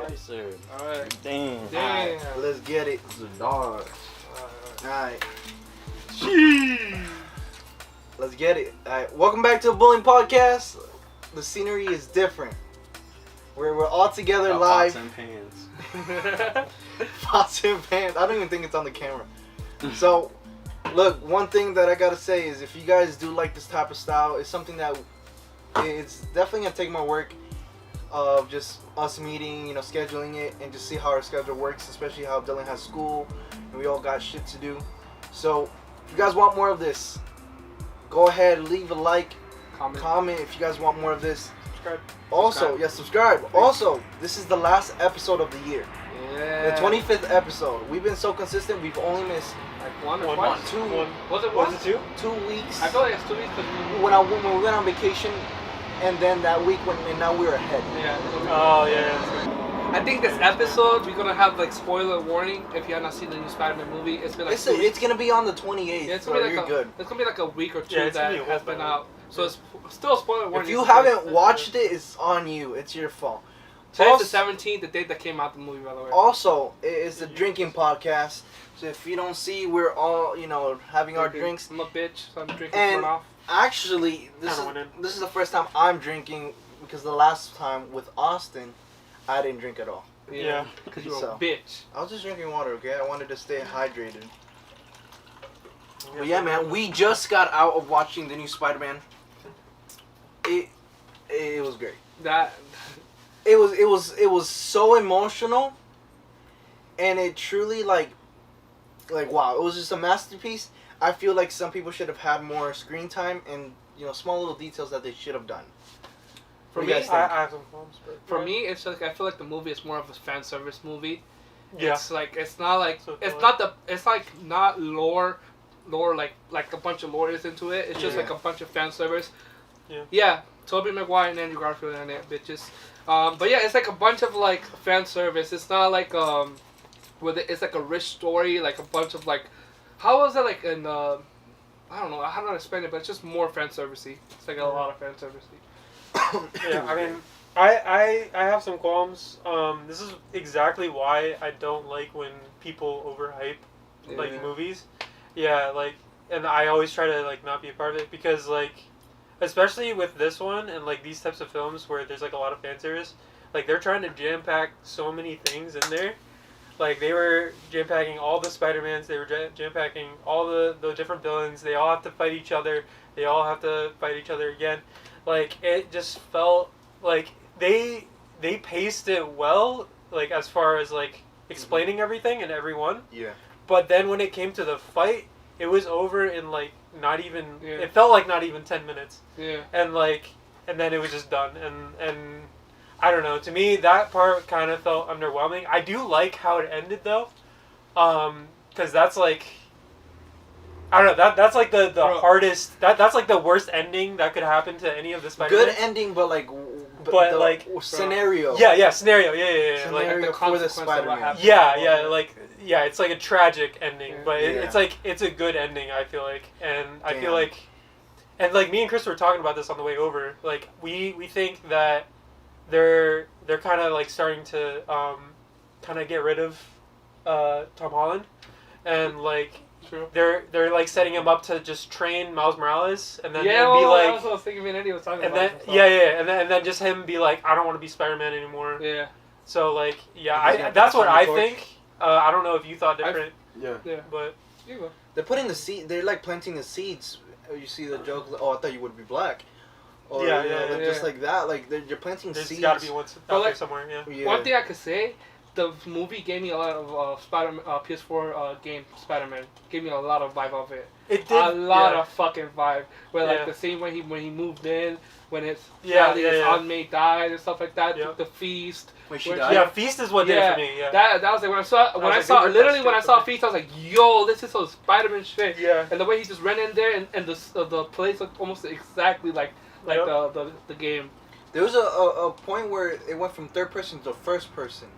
Yes, sir. Alright. Damn. Damn. Let's get it. It's a dog. Alright. Jeez. Let's get it. Alright. Welcome back to the Boolin podcast. The scenery is different. We're all together Got live. Pots and pans. Pots and pans. I don't even think it's on the camera. So, look, one thing that I gotta say is if you guys do like this type of style, it's something that it's definitely gonna take more work of just us meeting, scheduling it, and just see how our schedule works, especially how Dylan has school and we all got shit to do. So, if you guys want more of this, go ahead, leave a like, comment if you guys want more of this. Subscribe. Also, subscribe. Also, this is the last episode of the year. Yeah. The 25th episode. We've been so consistent, we've only missed Like one or One. twice? two Was it Was it 2? 2 weeks. I feel like it's 2 weeks. When we went on vacation, and then that week and now we're ahead. Yeah. Oh, yeah. I think this episode we're gonna have like spoiler warning if you have not seen the new Spiderman movie. It's been like It's gonna be on the 28th. yeah, it's so gonna be you're like good. it's gonna be like a week or two Yeah, it's that gonna be a has while been back. out. So it's still a spoiler warning. If you haven't watched it, it's on you. It's your fault. Today's the 17th, the date that came out the movie, by the way. Also, it's a drinking podcast. So if you don't see, we're all having our drinks. I'm a bitch, so I'm drinking And- one off. Actually, this is the first time I'm drinking because the last time with Austin, I didn't drink at all. Yeah. Because you're So. a bitch. I was just drinking water, okay? I wanted to stay hydrated. But yeah, man, we just got out of watching the new Spider-Man. It was great. That It was so emotional, and it truly like wow, it was just a masterpiece. I feel like some people should have had more screen time and small little details that they should have done. For What do me, you guys think? I have some problems, but for me, it's like I feel like the movie is more of a fan service movie. yeah. It's like it's not like So it's like- like not lore like a bunch of lore is into it. It's just Yeah. like a bunch of fan service. Yeah. Yeah, Tobey Maguire and Andrew Garfield in it, bitches. But yeah, it's like a bunch of like fan service. It's not like it's like a rich story, like a bunch of like, how was it like in I don't know how to explain it, but it's just more fan servicey. It's like a lot of fan servicey. Yeah, I mean, I have some qualms. This is exactly why I don't like when people overhype like Yeah. movies. Yeah, like, and I always try to like not be a part of it because like, especially with this one and like these types of films where there's like a lot of fan service, like they're trying to jam pack so many things in there. Like they were jam packing all the Spider-Mans, they were jam packing all the different villains. They all have to fight each other. They all have to fight each other again. Like it just felt like they paced it well, like as far as like explaining everything and everyone. Yeah. But then when it came to the fight, it was over in like not even. Yeah. It felt like not even 10 minutes. Yeah. And then it was just done. And I don't know. To me, that part kind of felt underwhelming. I do like how it ended though, because that's like. I don't know. That's like the hardest. That's like the worst ending that could happen to any of the Spider-Man. Good ending, but like. But, the like, scenario. Yeah, scenario. Yeah. Scenario Like, the for the consequence of what Spider-Man. happened. yeah. It's like a tragic ending, Yeah. but Yeah. it's a good ending. I feel like, and I Damn. feel like, and like me and Chris were talking about this on the way over. Like we think that they're kind of like starting to kind of get rid of Tom Holland, and like. True. They're like setting him up to just train Miles Morales, and then Yeah, and be well, like, that's what I was thinking. Me and Eddie was talking and about then this, so. and then just him be like, I don't want to be Spider-Man anymore. Yeah. So like, yeah, He's gonna that's what pass on I the torch. think. I don't know if you thought different, Yeah. Yeah. but You go. They're putting the seed. They're like planting the seeds. You see the joke. Oh, I thought you would be black. Or, Yeah, like, yeah. just like that. Like you're planting there's seeds. got to be one But out there like- somewhere. Yeah. Yeah. One thing I could say, the movie gave me a lot of Spider-Man PS4 game Spider-Man. Gave me a lot of vibe of it. It did A lot yeah. of fucking vibe. Where like Yeah. the scene when he moved in, when his Yeah, family, yeah, his yeah. aunt May died and stuff like that. Yeah. The feast. Wait, she Where- died? Yeah, Feast is what did it for me. Yeah. That was like when I saw was like, saw they were literally that when I shit saw for me. Feast, I was like, yo, this is some Spider-Man shit. Yeah. And the way he just ran in there and the place looked almost exactly like Yep. the game. There was a point where it went from third person to first person.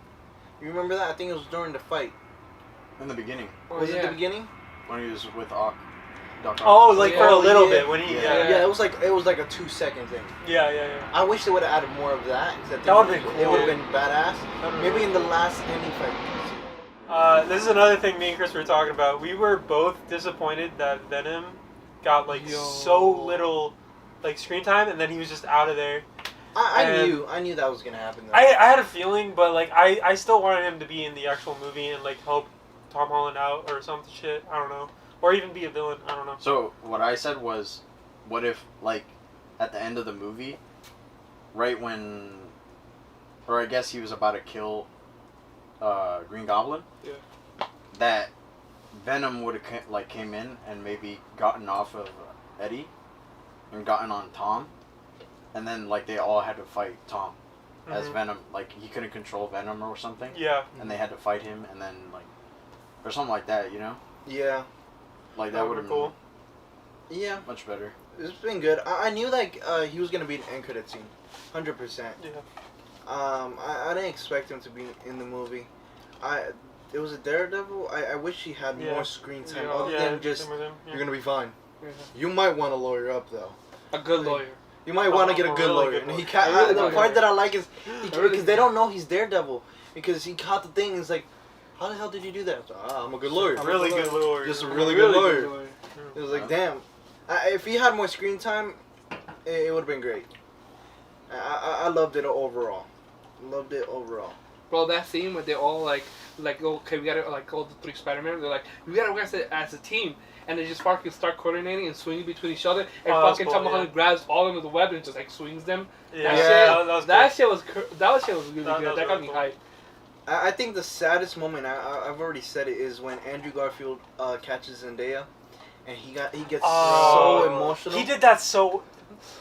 You remember that? I think it was during the fight. In the beginning, Oh, Was it yeah. the beginning? when he was with Ock. Doc Ock. Oh, like for a Oh, little yeah. bit when he. Yeah. Yeah. Yeah, it was like a 2-second thing. Yeah. I wish they would have added more of that. 'Cause I think That would've been It cool. would have been badass. That'd Maybe been in the last ending fight. This is another thing me and Chris were talking about. We were both disappointed that Venom got like so little like screen time, and then he was just out of there. I knew that was gonna happen. Though. I had a feeling, but like I still wanted him to be in the actual movie and like help Tom Holland out or some shit. I don't know, or even be a villain. I don't know. So what I said was, what if like at the end of the movie, right when, or I guess he was about to kill Green Goblin. Yeah. That Venom would have like came in and maybe gotten off of Eddie, and gotten on Tom, and then like they all had to fight Tom as Venom. Like he couldn't control Venom or something. Yeah. And they had to fight him, and then like, or something like that. You know. Yeah. Like that would have been cool. Yeah. much better. It's been good. I knew like he was gonna be an end credit scene, 100%. Yeah. I didn't expect him to be in the movie. It was a Daredevil. I wish he had more screen time other than just same with him, you're gonna be fine. Yeah. You might want to lawyer up though. A good lawyer. You might want to get a good really lawyer. good And he lawyer. ca- A really the good part lawyer. that I like is really because they don't know he's Daredevil because he caught the thing. And it's like, how the hell did you do that? I'm a good lawyer. A really good lawyer. Just a really good lawyer. It was like, damn. If he had more screen time, it would have been great. I loved it overall. Loved it overall. Bro, that scene where they all like, okay, we gotta like all the 3 Spider-Man. They're like, we gotta work as a team, and they just fucking start coordinating and swinging between each other. And fucking cool, Tom Holland grabs all of them with the web and just like swings them. Yeah. That shit was really That good. was That got really me cool. hyped. I think the saddest moment, I've already said it, is when Andrew Garfield catches Zendaya, and he gets so emotional. He did that so.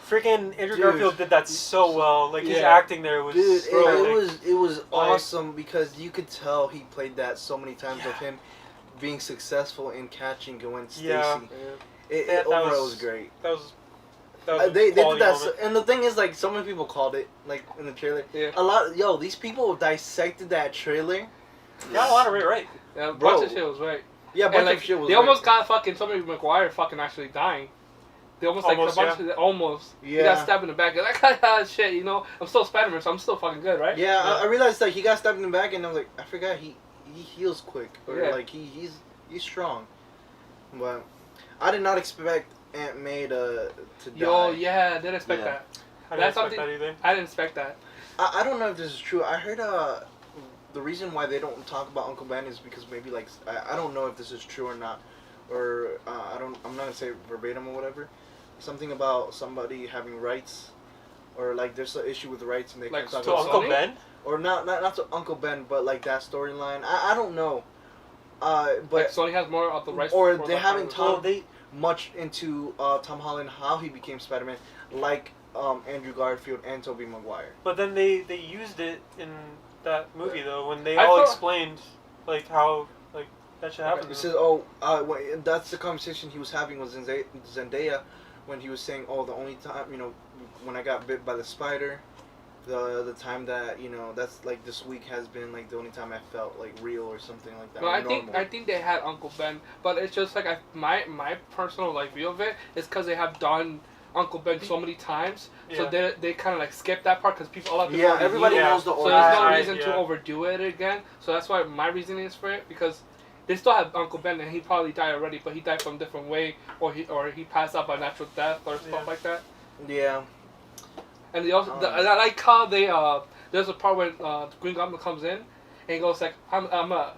Freaking Andrew Dude. Garfield did that so well. Like his Yeah. acting there was. Dude, so it was awesome because you could tell he played that so many times of him being successful in catching Gwen Stacy. Yeah. That Overall was- was great. That was. That was They did quality that, moment. and the thing is, like, so many people called it, like, in the trailer. Yeah. These people dissected that trailer. Got a lot of it right. Yeah, a Bro. bunch of shit was right. Yeah, a And bunch like, of shit was they right. almost got fucking Tobey Maguire fucking actually dying. They almost like Almost, a bunch of almost. He got Yeah. stabbed in the back. They're like, ah, shit, you know, I'm still Spider-Man, so I'm still fucking good, right? Yeah, I realized, like, he got stabbed in the back, and I was like, I forgot he heals quick. Or, Yeah. like, he's strong. But I did not expect Aunt May to die. Yo, yeah, I didn't expect Yeah. that. I didn't That's expect something- that either. I didn't expect that. I don't know if this is true. I heard the reason why they don't talk about Uncle Ben is because maybe like I don't know if this is true or not, or I'm not gonna say verbatim or whatever. Something about somebody having rights, or like there's an issue with rights and they Like, can't talk To about Uncle Sony? Ben? or not to Uncle Ben, but like that storyline. I don't know, Like, but Sony has more of the rights. or for they the- haven't Well, talked much into Tom Holland how he became Spider-Man, like Andrew Garfield and Tobey Maguire. But then they used it in that movie though when they I all thought- explained like how like that should happen. He says, "Oh, that's the conversation he was having with Zendaya when he was saying, oh, the only time, when I got bit by the spider, the time that that's like this week has been like the only time I felt like real or something like that." No, I normal." think they had Uncle Ben, but it's just like my personal like view of it is because they have done Uncle Ben so many times, so Yeah. they kind of like skip that part because a lot of people Yeah, already everybody knew it. knows the So origin. there's no Right, reason to yeah. overdo it again. So that's why my reasoning is for it because they still have Uncle Ben and he probably died already, but he died from a different way or he passed out by natural death or stuff like that. Yeah. And they also I like how they there's a part where Green Goblin comes in. And he goes like, I'm a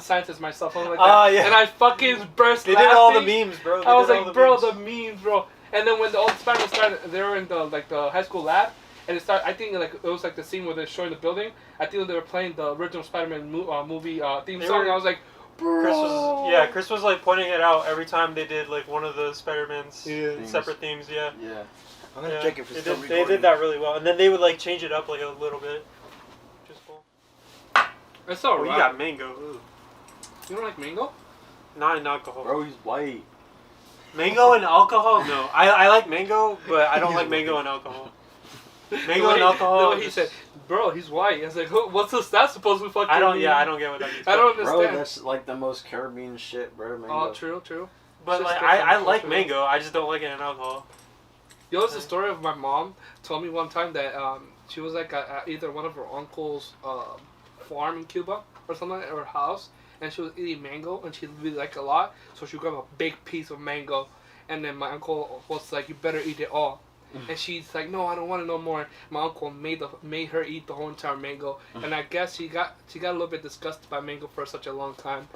scientist myself, something like that. Yeah. And I fucking burst They laughing. did all the memes, bro. They I was did all like, bro, memes. the memes, bro. And then when the old Spider-Man started, they were in the high school lab, and it started. I think like it was like the scene where they're showing the building. I think they were playing the original Spider-Man movie theme They song. were- And I was like, bro. Chris was like pointing it out every time they did like one of the Spider-Man's Yeah. separate themes. Yeah. Yeah. I'm gonna Yeah. check if it's They still did, recording. they did that really well, and then they would like change it up like a little bit. Which is cool. It's Oh, alright. you got mango. Ooh. You don't like mango? Not in alcohol. Bro, he's white. Mango and alcohol? No. I like mango, but I don't like mango and alcohol. Mango and alcohol. The way he said, bro, he's white. I was like, what's this? That's supposed to fucking. I don't. Yeah, I don't get what that means. I don't Bro, understand. that's like the most Caribbean shit, bro. Mango. Oh, true. But It's like just I different like culture. mango. I just don't like it in alcohol. Yo, it's the story of my mom told me one time that she was like at either one of her uncle's farm in Cuba or something at her house, and she was eating mango, and she really liked it a lot, so she grabbed a big piece of mango, and then my uncle was like, "You better eat it all," and she's like, "No, I don't want it no more." My uncle made her eat the whole entire mango, and I guess she got a little bit disgusted by mango for such a long time.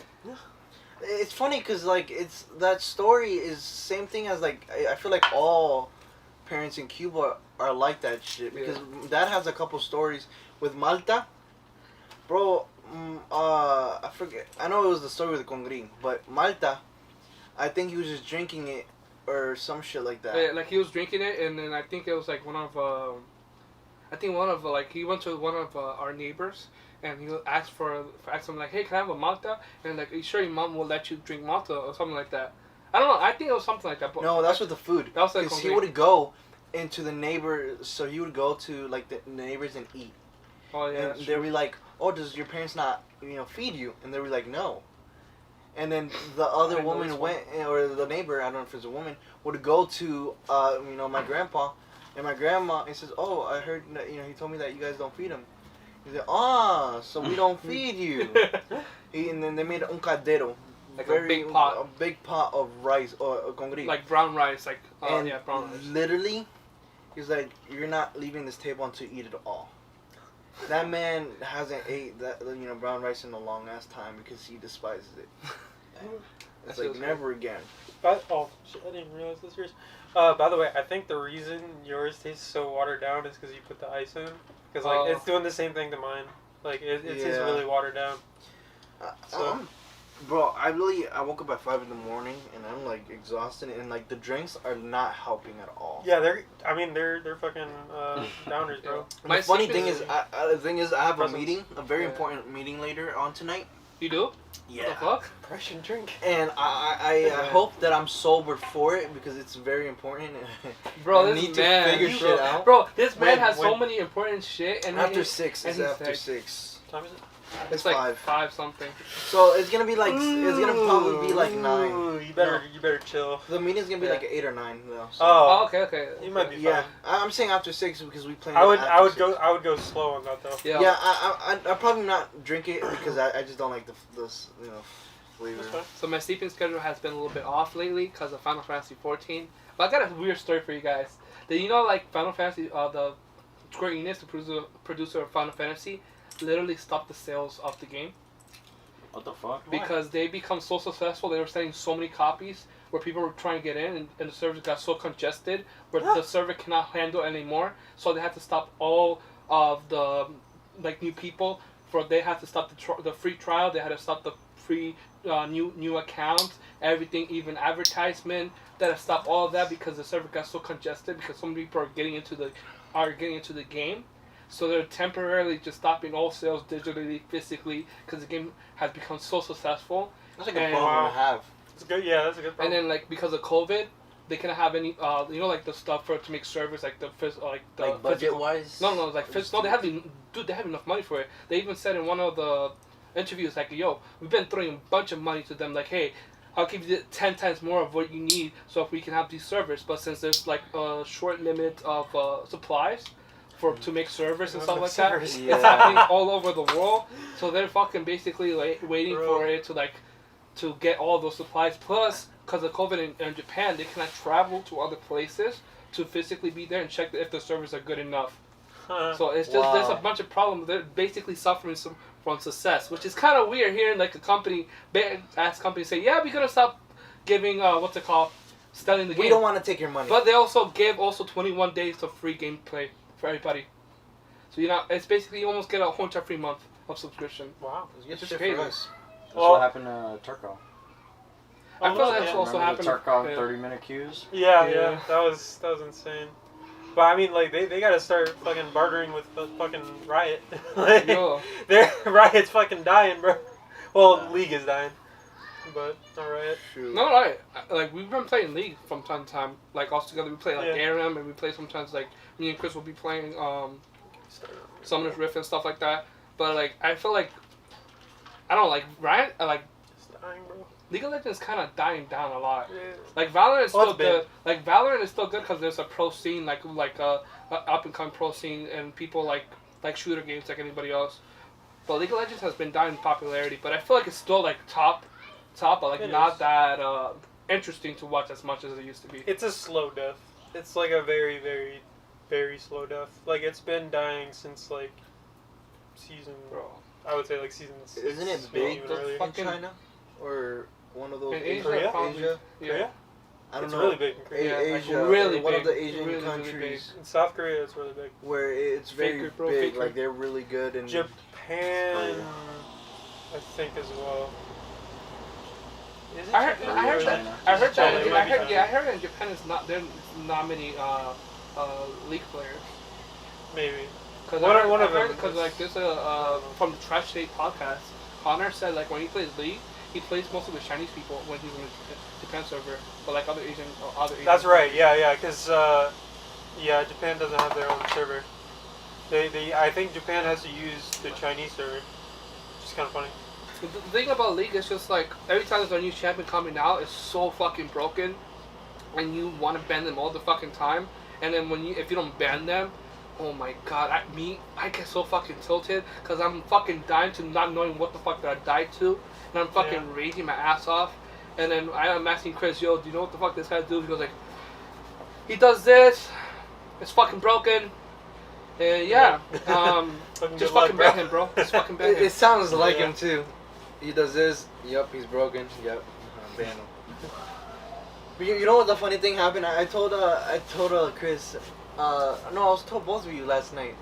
It's funny because like it's that story is same thing as like I feel like all parents in Cuba are like that shit because Dad has a couple stories with Malta, bro. I forget. I know it was the story with the congrin, but Malta, I think he was just drinking it or some shit like that. Yeah, like he was drinking it, and then I think it was like like he went to one of our neighbors, and he asked asked him like, "Hey, can I have a Malta?" And like, "Are you sure your mom will let you drink Malta or something like that?" I don't know. I think it was something like that. But No, that's with the food. That was like Because he would go into the neighbors, so he would go to like the neighbors and eat. Oh yeah. And they'd be like, "Oh, does your parents not, feed you?" And they'd be like, "No." And then the other I know woman this went, or the neighbor, I don't know if it's a woman, would go to, my grandpa and my grandma and says, "Oh, I heard that, he told me that you guys don't feed him." He said, "Ah, so we don't feed you." And then they made un caldero. Like a big pot. A big pot of rice, or congri. Like brown rice, like and brown rice. literally, he's like, "You're not leaving this table until you eat it all." That man hasn't ate that brown rice in a long ass time because he despises it. It's like never again. Oh shit! I didn't realize this yours. By the way, I think the reason yours tastes so watered down is because you put the ice in. Because like it's doing the same thing to mine. Like it tastes really watered down. So. Bro, I woke up at 5 in the morning and I'm like exhausted and like the drinks are not helping at all. Yeah, they're fucking downers, bro. And the funny thing is, I have Presents. a meeting, a very important meeting later on tonight. You do? Yeah. What the fuck? Russian drink. And I hope that I'm sober for it because it's very important. Bro, I this need to man, figure shit out. Bro, this man has so when- many important shit, and After he- 6, and it's he's after like- 6. What time is it? It's like 5. 5 something. So it's gonna be like it's gonna probably be like 9. Ooh, you better chill. The meeting's gonna be like 8 or 9 though. So. Oh, okay. You might be fine. Yeah, I'm saying after 6 because we play. I would go slow on that though. Yeah. Yeah, I probably not drink it because I just don't like the flavor. That's fine. So my sleeping schedule has been a little bit off lately because of Final Fantasy 14. But I got a weird story for you guys. Did you know like Final Fantasy, the Square Enix, the producer of Final Fantasy, literally stopped the sales of the game What the fuck? because they become so successful. They were selling so many copies where people were trying to get in, and the server got so congested where the server cannot handle anymore. So they had to stop all of the new people. They had to stop the free trial. They had to stop the free new account, everything, even advertisement. They had to stop all of that because the server got so congested because so many people are getting into the game. So they're temporarily just stopping all sales digitally, physically, because the game has become so successful. That's a good problem to have. It's good. Yeah, that's a good problem. And then like because of COVID, they couldn't have any like the stuff to make servers like the Like budget wise. No, like no, they have enough money for it. They even said in one of the interviews like, "Yo, we've been throwing a bunch of money to them. Like, hey, I'll give you 10 times more of what you need, so if we can have these servers. But since there's like a short limit of supplies to make servers and stuff like that, Servers. it's happening all over the world. So they're fucking basically like waiting for it to get all those supplies. Plus, because of COVID in Japan, they cannot travel to other places to physically be there and check if the servers are good enough. So it's just there's a bunch of problems. They're basically suffering from success, which is kind of weird hearing like a company, big ass company say, "Yeah, we're gonna stop giving selling the game." We don't want to take your money. But they also give 21 days of free gameplay for everybody. So it's basically you almost get a whole entire free month of subscription. Wow. It's just just crazy. for us. That's Well- what happened to Turco. I feel that's yeah. also Remember the happened. Tarkov yeah. 30-minute queues? Yeah, that was insane. But I mean, like they gotta start fucking bartering with the fucking Riot. Like, Yo. their Riot's fucking dying, bro. Well, Yeah. League is dying, but not Riot. Shoot. No, right. Like we've been playing League from time to time. Like all together, we play like Yeah. ARM, and we play sometimes like me and Chris will be playing Summoner's Rift and stuff like that. But like I feel like I don't like Riot. It's dying, bro. League of Legends kind of dying down a lot. Yeah. Like Valorant is Well, still it's been. good. Like Valorant is still good because there's a pro scene, like up and coming pro scene, and people like shooter games like anybody else. But League of Legends has been dying in popularity. But I feel like it's still like top, but like It not is. that interesting to watch as much as it used to be. It's a slow death. It's like a very, very, very slow death. Like it's been dying since like season. Bro. I would say like season. Isn't it 6, big even though, earlier. in Fucking- China? Or one of those In Asian, Asia, Korea? probably. Asia? Yeah. Korea? I don't It's know. really big in Korea. Yeah, like, Asia, really one of big. the Asian Really, really countries In South Korea, it's really big. where it's very Faker, bro, big. faker. Like they're really good and Japan, I think as well. Is it I heard Japan? that. I heard China, that. it might be I heard. China. Yeah, I heard in Japan it's not. There's not many league players. Maybe. Cause One of them Because is- like there's a from the Trash State podcast, Connor said like when he plays League, he plays mostly with Chinese people when he's in the Japan server, but like other Asian. That's right. Yeah, because yeah, Japan doesn't have their own server. They I think Japan has to use the Chinese server, which is kind of funny. The thing about League is just like every time there's a new champion coming out, it's so fucking broken, and you want to ban them all the fucking time. And then if you don't ban them, oh my god, I get so fucking tilted because I'm fucking dying to not knowing what the fuck that I died to, and I'm fucking Yeah. raging my ass off. And then I'm asking Chris, yo, do you know what the fuck this guy do? He goes like, he does this, it's fucking broken. And yeah, Fucking just good luck, fucking ban him, bro. Just fucking ban It him. sounds like Yeah. him too. He does this. Yep, he's broken. Yep, ban him. But you know what the funny thing happened? I told Chris. No, I was told both of you last night.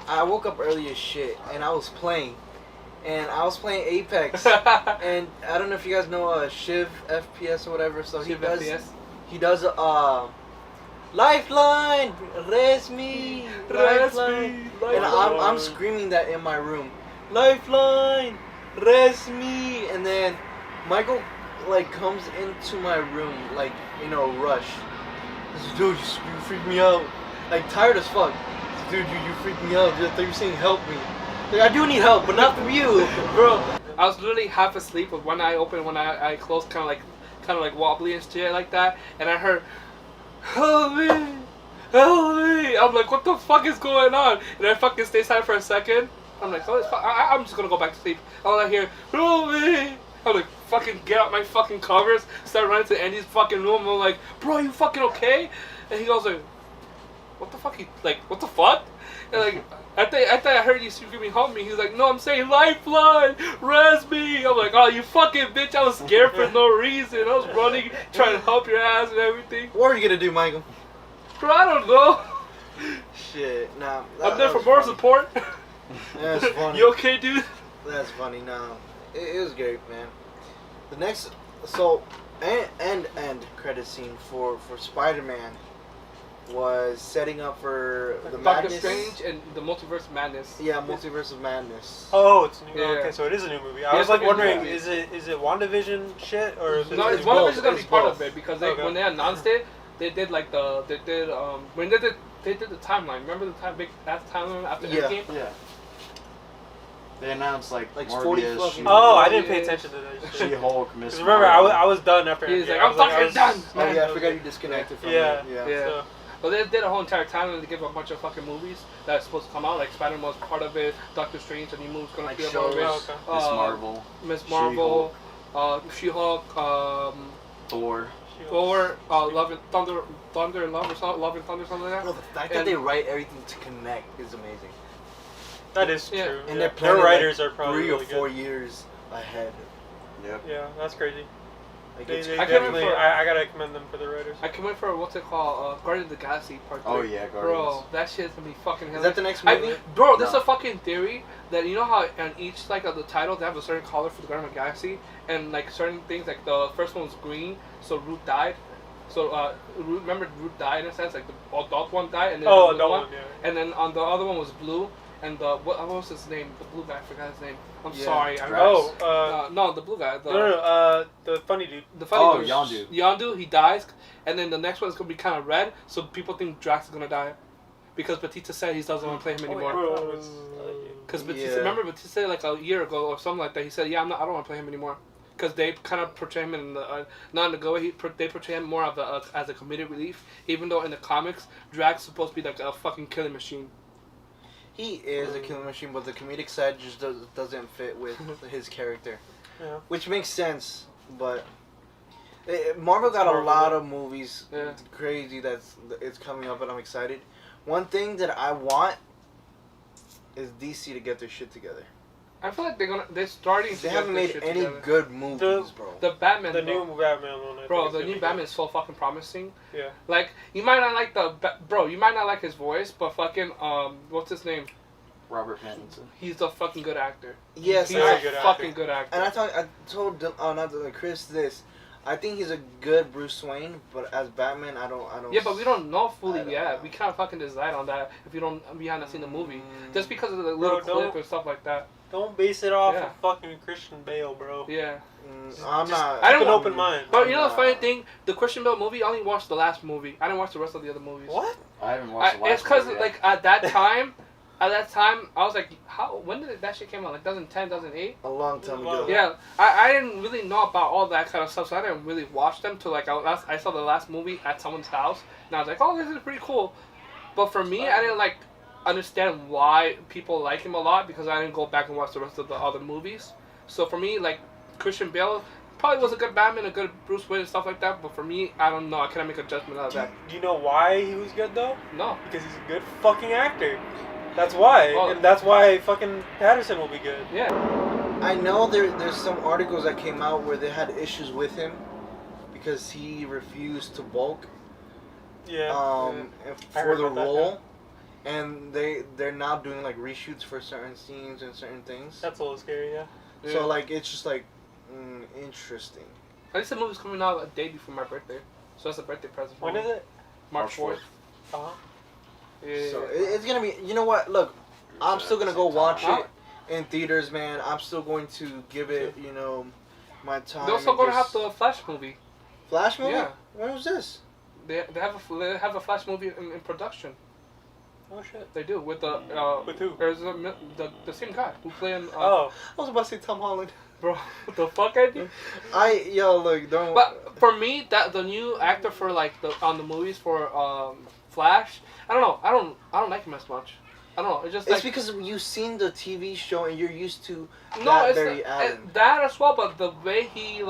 I woke up early as shit and I was playing, and I was playing Apex. And I don't know if you guys know Shiv FPS or whatever. So he Shiv does. FPS. He does Lifeline, res me, Lifeline. And I'm screaming that in my room. Lifeline, res me. And then Michael like comes into my room like in a rush. He says, dude, you freak me out. Like tired as fuck. He says, dude, you freak me out. I thought you were saying help me. Like, I do need help, but not from you, bro. I was literally half asleep with one eye open, one eye closed, kind of like wobbly and shit like that, and I heard, "Help me, help me!" I'm like, "What the fuck is going on?" And I fucking stay silent for a second. I'm like, "Oh, I'm just gonna go back to sleep." All I hear, "Help me!" I'm like, "Fucking get out my fucking covers!" Start running to Andy's fucking room. I'm like, "Bro, you fucking okay?" And he goes like, "What the fuck? What the fuck?" And like, I thought I heard you screaming, "Help me!" He's like, "No, I'm saying lifeline, res me." I'm like, "Oh, you fucking bitch!" I was scared for no reason. I was running, trying to help your ass and everything. What are you gonna do, Michael? Bro, I don't know. Shit, nah. I'm there for more support. That's funny. You okay, dude? That's funny. No, it was great, man. The next, so end credit scene for Spider-Man was setting up for the Doctor Madness. Strange and the Multiverse of Madness. Yeah, Multiverse of Madness. Oh, it's new. Yeah. Okay, so it is a new movie. Yeah, I was it's like a new wondering, movie. is it WandaVision shit or is No, it it's both. one of is gonna be It's part both. of it because Okay. when they announced it, they did when they did the timeline. Remember the big ass timeline after Yeah. Endgame? Yeah. They announced like 40 Morbius, fucking- Oh, I didn't pay Yeah. attention to that. shit. She-Hulk, Miss. 'Cause remember, I was done after. He was Endgame. like, I "I'm was I fucking was- done." Oh yeah, I was forgot you like- disconnected from Yeah. it. Yeah. Yeah. So, Well, they did a whole entire timeline to give a bunch of fucking movies that's supposed to come out. Like Spider-Man was part of it. Doctor Strange, a new movie's gonna Like be a part of it. shows. oh, okay. Miss Marvel, Miss Marvel, She-Hulk, Thor. Thor, Love and Thunder and Love or something, Love and Thunder, something like Bro, that. the fact that And- they write everything to connect is amazing. That is Yeah. true. And yeah. they're Their planning writers like are probably 3 or really 4 good. years ahead. Yep. Yeah, that's crazy. Like They it's I can't definitely. remember- I gotta commend them for the writers. I can wait for what's it called, Guardians of the Galaxy Part 3. Oh yeah, Bro, Guardians. that shit's gonna be fucking is hilarious. that the next movie? Bro, this is No. a fucking theory that you know how on each like of the titles they have a certain color for the Guardian of the Galaxy, and like certain things like the first one was green, so Root died. So remember Root died in a sense, like the adult one died, and then Oh, the adult one, one, yeah. and then on the other one was blue, and what was his name? The blue guy, I forgot his name. I'm Yeah, sorry. Oh, No, the blue guy. no, the funny dude. The funny Oh, dude. Yondu. Yondu, he dies, and then the next one is gonna be kind of red, so people think Drax is gonna die, because Batista said he doesn't want to play him anymore. Oh, Because Batista, Yeah. remember Batista said like a year ago or something like that. He said, "Yeah, I don't want to play him anymore." because they kind of portray him in the not in the go way. They portray him more of as a comedic relief, even though in the comics, Drax supposed to be like a fucking killing machine. He is a killing machine, but the comedic side just doesn't fit with his character. Yeah. Which makes sense, but Marvel got a lot of movies crazy it's coming up, and I'm excited. One thing that I want is DC to get their shit together. I feel like they're starting to They get haven't this made shit any together. good movies, bro. The Batman, The bro. new Batman one. Bro, the new Batman is so fucking promising. Yeah. Like, you might not like you might not like his voice, but fucking, what's his name? Robert Pattinson. He's a fucking good actor. Yes, He's Very a good fucking actor. good actor. and I told Chris this. I think he's a good Bruce Wayne, but as Batman, I don't. Yeah, but we don't know I fully don't yet. know. We can't fucking decide on that if we haven't seen the movie. Just because of the little Bro, clip and stuff like that. Don't base it off Yeah. of fucking Christian Bale, bro. Yeah. I'm not. I Keep don't- an open mind. But you know the funny thing? The Christian Bale movie, I only watched the last movie. I didn't watch the rest of the other movies. What? I haven't watched the last It's because, movie yet. like, at that time, I was like, when did that shit came out? Like, 2010, 2008? A long time ago. Yeah, I didn't really know about all that kind of stuff, so I didn't really watch them till, like, I saw the last movie at someone's house, and I was like, oh, this is pretty cool. But for me, I didn't, like, understand why people like him a lot, because I didn't go back and watch the rest of the other movies. So for me, like, Christian Bale probably was a good Batman, a good Bruce Wayne and stuff like that, but for me, I don't know, I can't make a judgment out of that. Do you know why he was good though? No. Because he's a good fucking actor. That's why, Well- and that's why fucking Patterson will be good. Yeah. I know there's some articles that came out where they had issues with him because he refused to bulk Yeah. I for heard the about that, role, and they're now doing like reshoots for certain scenes and certain things. That's a little scary, yeah. So like it's just like interesting. At least the movie's coming out a day before my birthday, so that's a birthday present. For When me. is it? March 4th. Uh-huh. Yeah. So it's gonna be. You know what? Look, I'm still gonna go watch it in theaters, man. I'm still going to give it, my time. They're also and going to have just- the Flash movie. Flash movie. Yeah. When was this? They have a Flash movie in production. Oh shit. They do with the With who? There's the same guy who playing. Oh. I was about to say Tom Holland. Bro, what the fuck, Andy? Look, don't. But for me, that the new actor for like on the movies for Flash, I don't know. I don't like him as much. I don't know. It's just It's like because you've seen the TV show and you're used to no, that it's Barry Allen. that as well. But the way he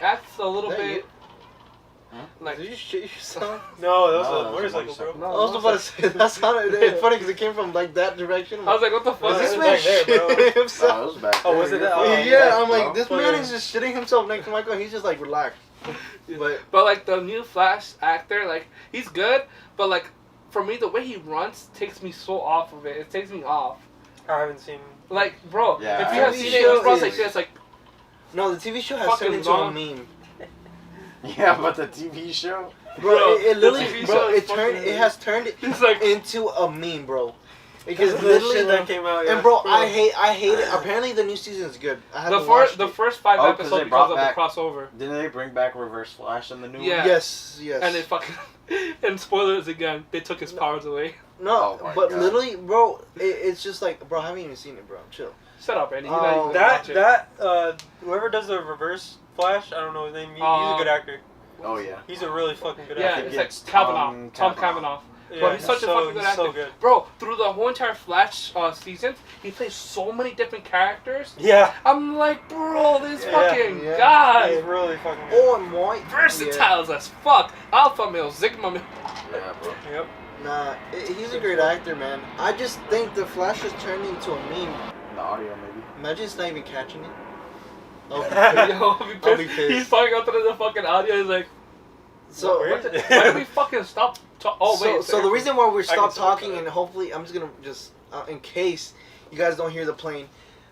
acts a little That bit you? like. Did you shit yourself? No, that was No, a that was a motorcycle, bro. No, I was about to say that sounded. It's funny because it came from like that direction. I was like, what the fuck? Is this it was man back there, bro. shitting No, himself? it was back Oh, there. was it You're that- fine. oh, Yeah, I'm Bro. like, this man is just shitting himself next to Michael. And he's just like relaxed. But But like the new Flash actor, like he's good, but like for me the way he runs takes me so off of it. It takes me off. I haven't seen. Like, bro, Yeah, if you I have see seen it, it, he runs like is- this, like no, the TV show has Fucking turned into a long. meme. Yeah, but the TV show. Bro, it the literally, TV bro, show is it has turned it it's like into a meme, bro. Because Because the literally, shit that came out. Yeah. and bro, Bro. I hate it. Apparently, the new season is good. I the haven't first watched it. first 5 Oh, 'cause episodes they because brought of back- the crossover. Didn't they bring back Reverse Flash in the new Yeah. one? Yes, yes. And they fucking and spoilers again. They took his powers away. no, Oh my but God. literally, bro, it's just like, bro, I haven't even seen it, bro. Chill. Shut up, Andy. Oh, Whoever does the reverse Flash, I don't know his name. He's a good actor. Oh yeah. He's a really fucking good Yeah, actor. it's like It's Tom Cavanaugh. Yeah, Bro, he's such a fucking good he's so actor. good. Bro, through the whole entire Flash season, he plays so many different characters. Yeah. I'm like, bro, this Yeah. fucking Yeah. guy. He's really fucking good. Oh, and Moy. Versatile as fuck. Alpha male, Sigma male. Yeah, bro. Yep. Nah, he's a great actor, man. I just think the Flash has turned into a meme. The audio maybe. Imagine it's not even catching it. Oh, Yo, I'll be pissed. He's fucking up to the fucking audio. He's like, so, Weird. why did we fucking stop? Oh wait. so the reason why we can stopped support talking, that. and hopefully I'm just gonna in case you guys don't hear the plane,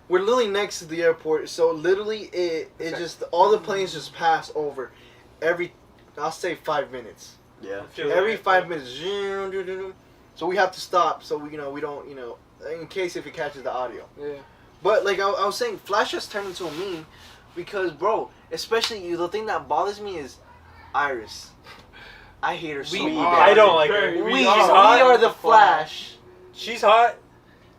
we're literally next to the airport. So literally it just all the planes just pass over every, I'll say 5 minutes. Yeah. Every 5 minutes. So we have to stop. So we don't in case if it catches the audio. Yeah. But like I was saying, Flash has turned into a meme because, bro, especially the thing that bothers me is Iris. I hate her so We bad. are. I don't like her. Very- We She's hot. are the Flash. She's hot,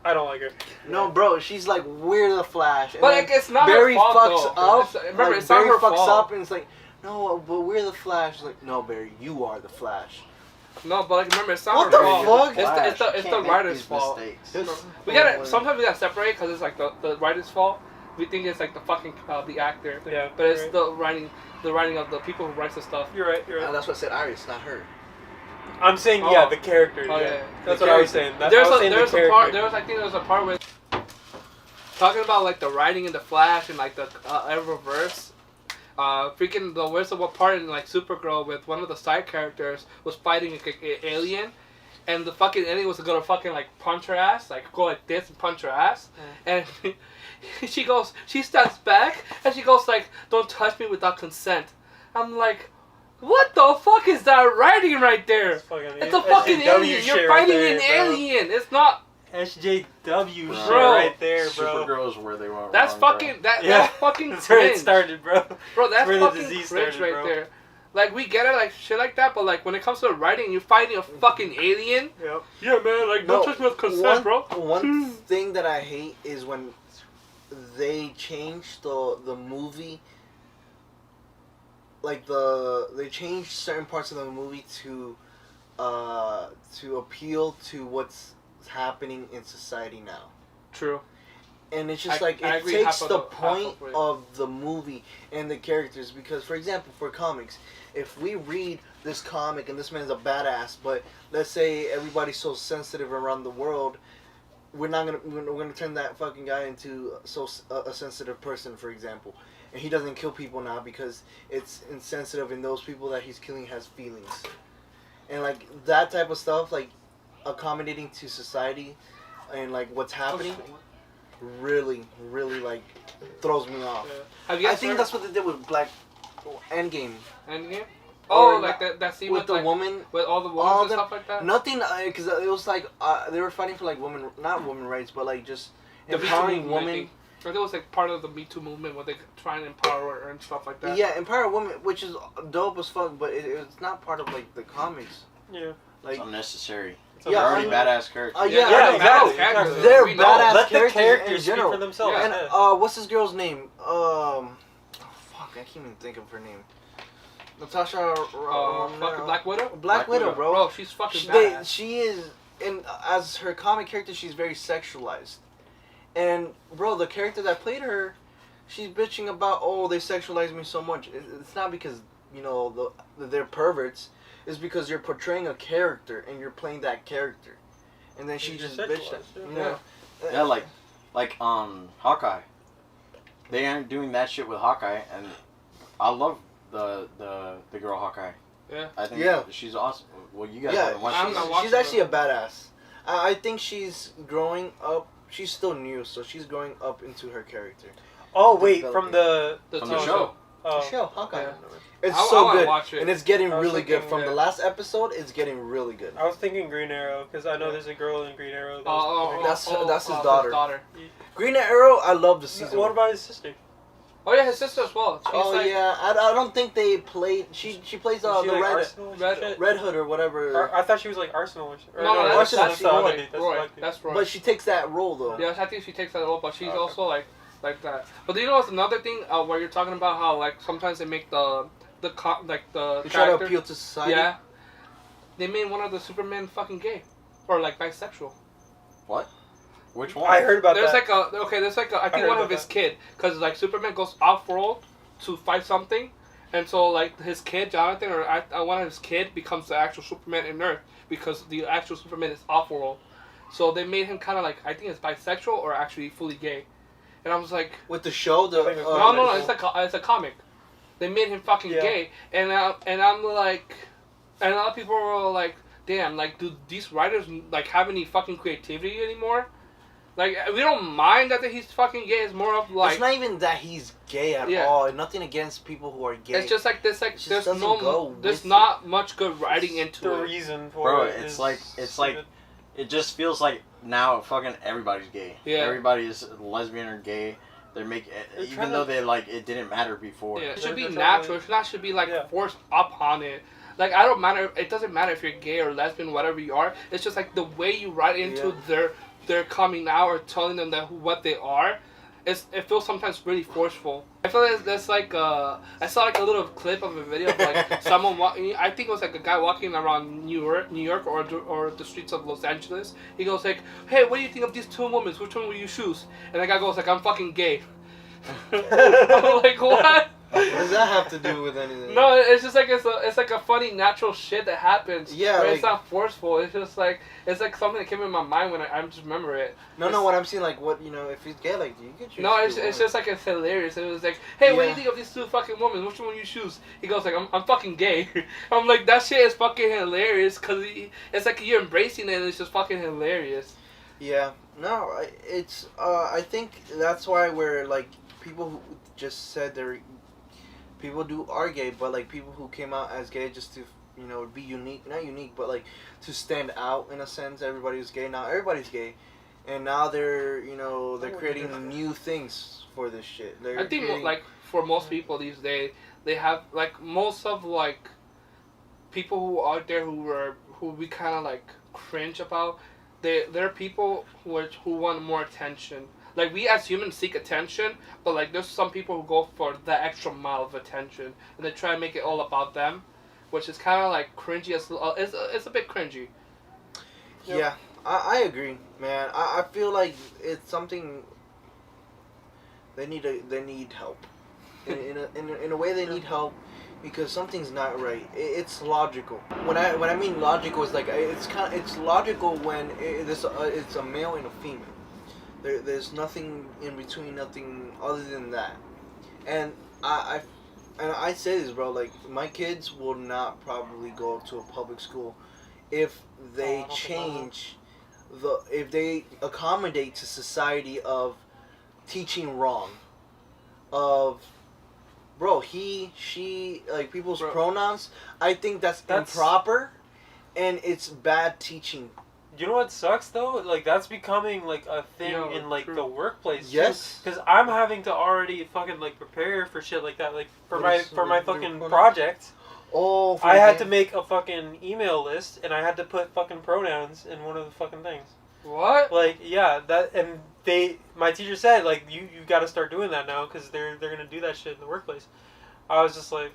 I don't like her. No, bro, she's like, we're the Flash. And But then like, it's not Barry her fault, fucks though. up. Remember, like, it's not Barry her fucks fault. up, and it's like, no, but we're the Flash. It's like, no, Barry, you are the Flash. No, but like, remember, it's not What her the fault. fuck? It's the writer's fault. We gotta sometimes we gotta separate because it's like the writer's fault. We think it's like the fucking the actor. Yeah, But it's right. the writing of the people who writes the stuff. You're right. You're right. That's what I said, Iris, not her. I'm saying Oh. yeah, the character. Oh, yeah. yeah. That's The what I was character. saying. That's what I was saying. There's The a character. part. There was a part with talking about like the writing in the Flash and like the Eververse. Freaking the worst of what part in like Supergirl with one of the side characters was fighting an alien, and the fucking alien was gonna fucking like punch her ass, like go like this and punch her ass, and she steps back and she goes like, "Don't touch me without consent." I'm like, what the fuck is that writing right there? It's a fucking alien. You're fighting an alien. It's not. SJW Bro. shit right there, bro. Supergirl is where they were. That's wrong, bro. fucking. That's fucking That's where it cringe. started, bro. Bro, that's where the fucking disease cringe started, right bro. there. Like, we get it, like, shit like that, but, like, when it comes to writing, you're fighting a fucking alien? Yep. Yeah, man, like, don't touch me with consent, bro. One thing that I hate is when they change the movie, like they change certain parts of the movie to appeal to what's happening in society now. True. And it's just I like, it agree takes half the of the- half point of it. of the movie and the characters. Because, for example, for comics, if we read this comic and this man's a badass, but let's say everybody's so sensitive around the world, we're gonna turn that fucking guy into a sensitive person, for example, and he doesn't kill people now because it's insensitive, and those people that he's killing has feelings, and like that type of stuff, like accommodating to society and like what's happening, really like throws me off. Have you I guys think heard- that's what they did with Black Endgame. Endgame? Oh, Or like that scene with with the like, woman. with all the women all and them- stuff like that? Nothing, because it was like they were fighting for like not women rights, but like just The Me Too empowering movement, I women. think. I think it was like part of the Me Too movement where they try and empower her and stuff like that. Yeah, empower women, which is dope as fuck, but it's not part of like the comics. Yeah. Like, It's unnecessary. Yeah, They're I already mean- badass characters. yeah, Yeah, I know, exactly. no, Exactly. they're We know. badass Let the characters in characters speak general. for themselves. Yeah. And yeah. what's this girl's name? Oh, fuck, I can't even think of her name. Natasha. Fucking Black Widow? Black Widow, Widow. bro. Bro, she's fucking badass. She is, and as her comic character, she's very sexualized. And bro, the character that played her, she's bitching about, oh, they sexualize me so much. It's not because they're perverts. It's because you're portraying a character and you're playing that character. And then she You're just bitched at. sexualized, Yeah. Yeah, like Hawkeye. They aren't doing that shit with Hawkeye, and I love the girl Hawkeye. Yeah. I think Yeah. she's awesome. Well, you guys Yeah, haven't watched I'm it. not she's watching actually her. a badass. I think she's growing up. She's still new, so she's growing up into her character. Oh wait, from the From the show. Oh. Show Hawkeye. Yeah. It's I so wanna good, watch it. and it's getting I was really good. thinking, From yeah. the last episode, it's getting really good. I was thinking Green Arrow because I know there's a girl in Green Arrow. That's his daughter. His Green Arrow, I love the season. What about his sister? Oh yeah, his sister as well. She's Oh like, yeah, I don't think they played. She plays Is the she like red Arsenal or some shit? Red Hood or whatever. I thought she was like Arsenal or something. No, that's Arsenal, that's she's the Roy. other dude. That's the Roy. black dude. That's Roy. But she takes that role though. Yes, I think she takes that role, but she's Okay. also like that. But do you know what's another thing where you're talking about how like sometimes they make the They try to character- appeal to society. Yeah. They made one of the Superman fucking gay, or like bisexual. Which one? I heard about There's that. I think heard one of about his that. kid, because like Superman goes off world to fight something, and so like his kid Jonathan or one of his kid becomes the actual Superman in Earth because the actual Superman is off world. So they made him kind of like, I think it's bisexual or actually fully gay, and I was like, With the show, the I think it's no, it's a comic. They made him fucking Yeah. gay, and I'm like, and a lot of people were like, damn, like, do these writers like have any fucking creativity anymore? Like, we don't mind that he's fucking gay. It's more of like, it's not even that he's gay at Yeah. all. Nothing against people who are gay. it's just like this, like just there's doesn't no, go there's with not much good writing into the it. reason for Bro, it. it's is like stupid. it just feels like now fucking everybody's gay. Yeah. Everybody is lesbian or gay. They're making They're even trying though to- they like it didn't matter before. Yeah, it They're should be trying to, natural. like- It not should be like Yeah. forced upon it. Like I don't matter. It doesn't matter if you're gay or lesbian, whatever you are. It's just like the way you write into Yeah. they're coming out or telling them that what they are, it feels sometimes really forceful. I feel like that's like I saw like a little clip of a video of like someone walking. I think it was like a guy walking around New York or the streets of Los Angeles. He goes like, "Hey, what do you think of these two women? Which one will you choose?" And the guy goes like, "I'm fucking gay." I'm like, what? What does that have to do with anything? No, it's just like it's like a funny natural shit that happens. Yeah, where like, it's not forceful. It's just like something that came in my mind when I just remember it. no, what I'm saying, like, what, if he's gay, like, you could choose. No, it's just like it's hilarious. It was like, hey, what do you Yeah. think of these two fucking women? Which one you choose? He goes like, I'm fucking gay. I'm like, that shit is fucking hilarious because it's like you're embracing it and it's just fucking hilarious. Yeah, no, I think that's why we're like people who just said people are gay, but like people who came out as gay just to be unique, not unique, but like to stand out in a sense. Everybody was gay, now everybody's gay, and now they're creating new things for this shit. I think like for most people these days, they have like most of like people who are out there who we kind of like cringe about. They're people who want more attention. Like, we as humans seek attention, but, like, there's some people who go for the extra mile of attention, and they try to make it all about them, which is kind of, like, cringy. It's a bit cringy. Yeah, I agree, man. I feel like it's something they need help. In a way, they need help because something's not right. It's logical. When I mean logical, is like it's logical when it's a male and a female. There's nothing in between, nothing other than that. And I say this, bro. Like, my kids will not probably go to a public school if they if they accommodate to society of teaching wrong, of bro, he, she, like people's pronouns. I think that's improper, and it's bad teaching. You know what sucks though? Like, that's becoming like a thing in like true. the workplace. Yes. Because I'm having to already fucking like prepare for shit like that. Like for my fucking what- project, Oh, I had to make a fucking email list and I had to put fucking pronouns in one of the fucking things. What? Like, yeah, that, and my teacher said like you got to start doing that now because they're gonna do that shit in the workplace. I was just like,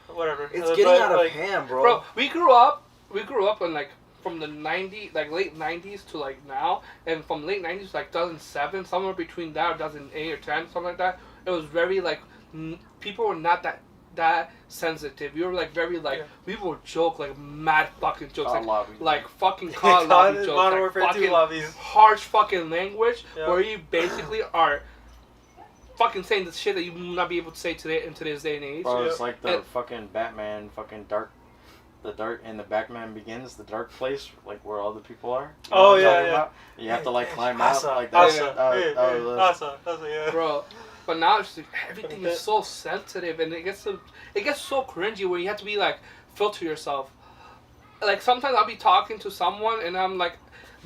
whatever. It's getting out of hand, bro. Bro, we grew up in like from the 90s, like late 90s to like now, and from late 90s to like 2007, somewhere between that, or 2008 or 10, something like that. It was very like people were not that sensitive. We were like very like we would joke like mad fucking jokes, like fucking call lobby jokes, Modern like Warfare 2 lobbies. harsh fucking language where you basically are fucking saying the shit that you will not be able to say today in today's day and age. Bro, it's like the fucking Batman, fucking the dark in the Batman Begins, the dark place, like where all the people are. You know what I'm talking about? You have to like climb out like that. Yeah. Bro, but now it's like, everything is so sensitive, and it gets so cringy where you have to be like filter yourself. Like sometimes I'll be talking to someone and I'm like,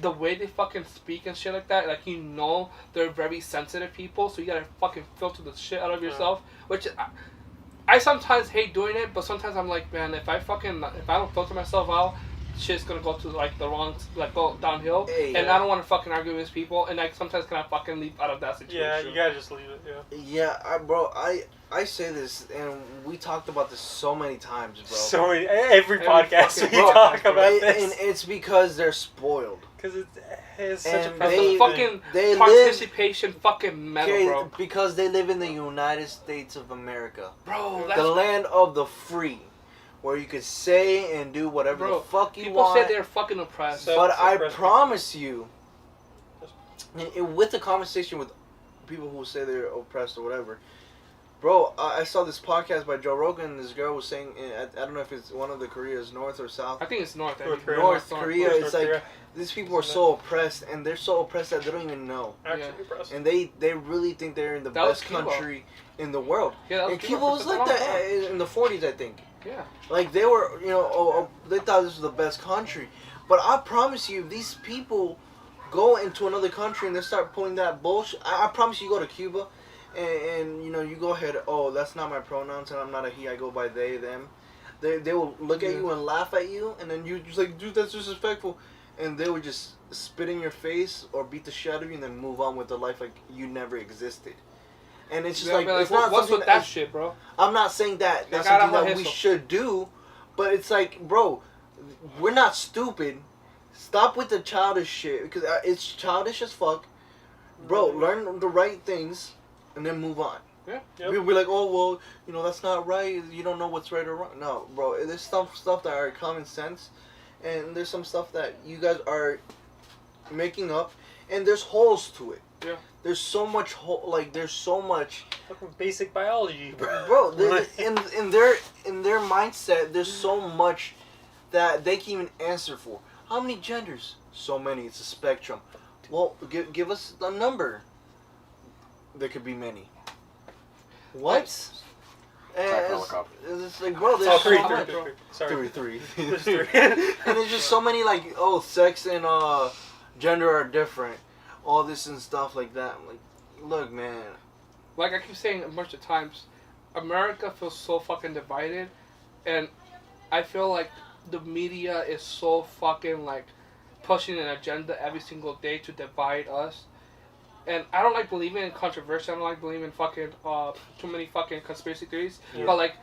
the way they fucking speak and shit like that, like they're very sensitive people, so you gotta fucking filter the shit out of yourself, which I sometimes hate doing it, but sometimes I'm like, man, if I don't filter myself out, shit's gonna go to like the wrong, like go downhill, and I don't want to fucking argue with people, and like sometimes can I fucking leave out of that situation? Yeah, you gotta just leave it. Yeah. Yeah, I say this, and we talked about this so many times, bro. So every podcast we bro, talk about and this, and it's because they're spoiled. because it's such a they fucking they participation fucking metal, bro. Because they live in the United States of America, Bro, the land of the free, where you could say and do whatever the fuck you people want. say they're fucking oppressed. But I promise you, with the conversation with people who say they're oppressed or whatever, bro, I saw this podcast by Joe Rogan, and this girl was saying, I don't know if it's one of the Koreas, North or South. I think it's North. North Korea. It's like Korea. these people are so oppressed, and they're so oppressed that they don't even know. Actually impressive. And they really think they're in the best country in the world. Yeah, and Cuba was like that in the 40s, I think. Yeah. Like they were, they thought this was the best country. But I promise you, these people go into another country and they start pulling that bullshit. I promise you go to Cuba and you go ahead, oh, that's not my pronouns and I'm not a he, I go by they, them. They will look at you and laugh at you, and then you just like, dude, that's disrespectful. and they would just spit in your face or beat the shit out of you and then move on with their life like you never existed. And it's just it's not what's with that shit, bro? I'm not saying that that's something that we should do, but it's like, bro, we're not stupid. Stop with the childish shit because it's childish as fuck. Bro, learn the right things and then move on. Yeah. Yep. We'll be like, oh, well, you know, that's not right. You don't know what's right or wrong. No, bro, there's stuff that are common sense, and there's some stuff that you guys are making up, and there's holes to it. Yeah. There's so much there's so much. Fucking basic biology, bro. Bro, in their mindset, there's so much that they can even answer for. How many genders? So many. It's a spectrum. Well, give us a number. There could be many. What? It's like, bro, there's three. Sorry. Three. There's three. And there's just so many, like, oh, sex and gender are different. All this and stuff like that. I'm like, look, man. Like I keep saying a bunch of times, America feels so fucking divided, and I feel like the media is so fucking, like, pushing an agenda every single day to divide us. And I don't like believing in controversy. I don't like believing in fucking too many fucking conspiracy theories. Yeah. But like,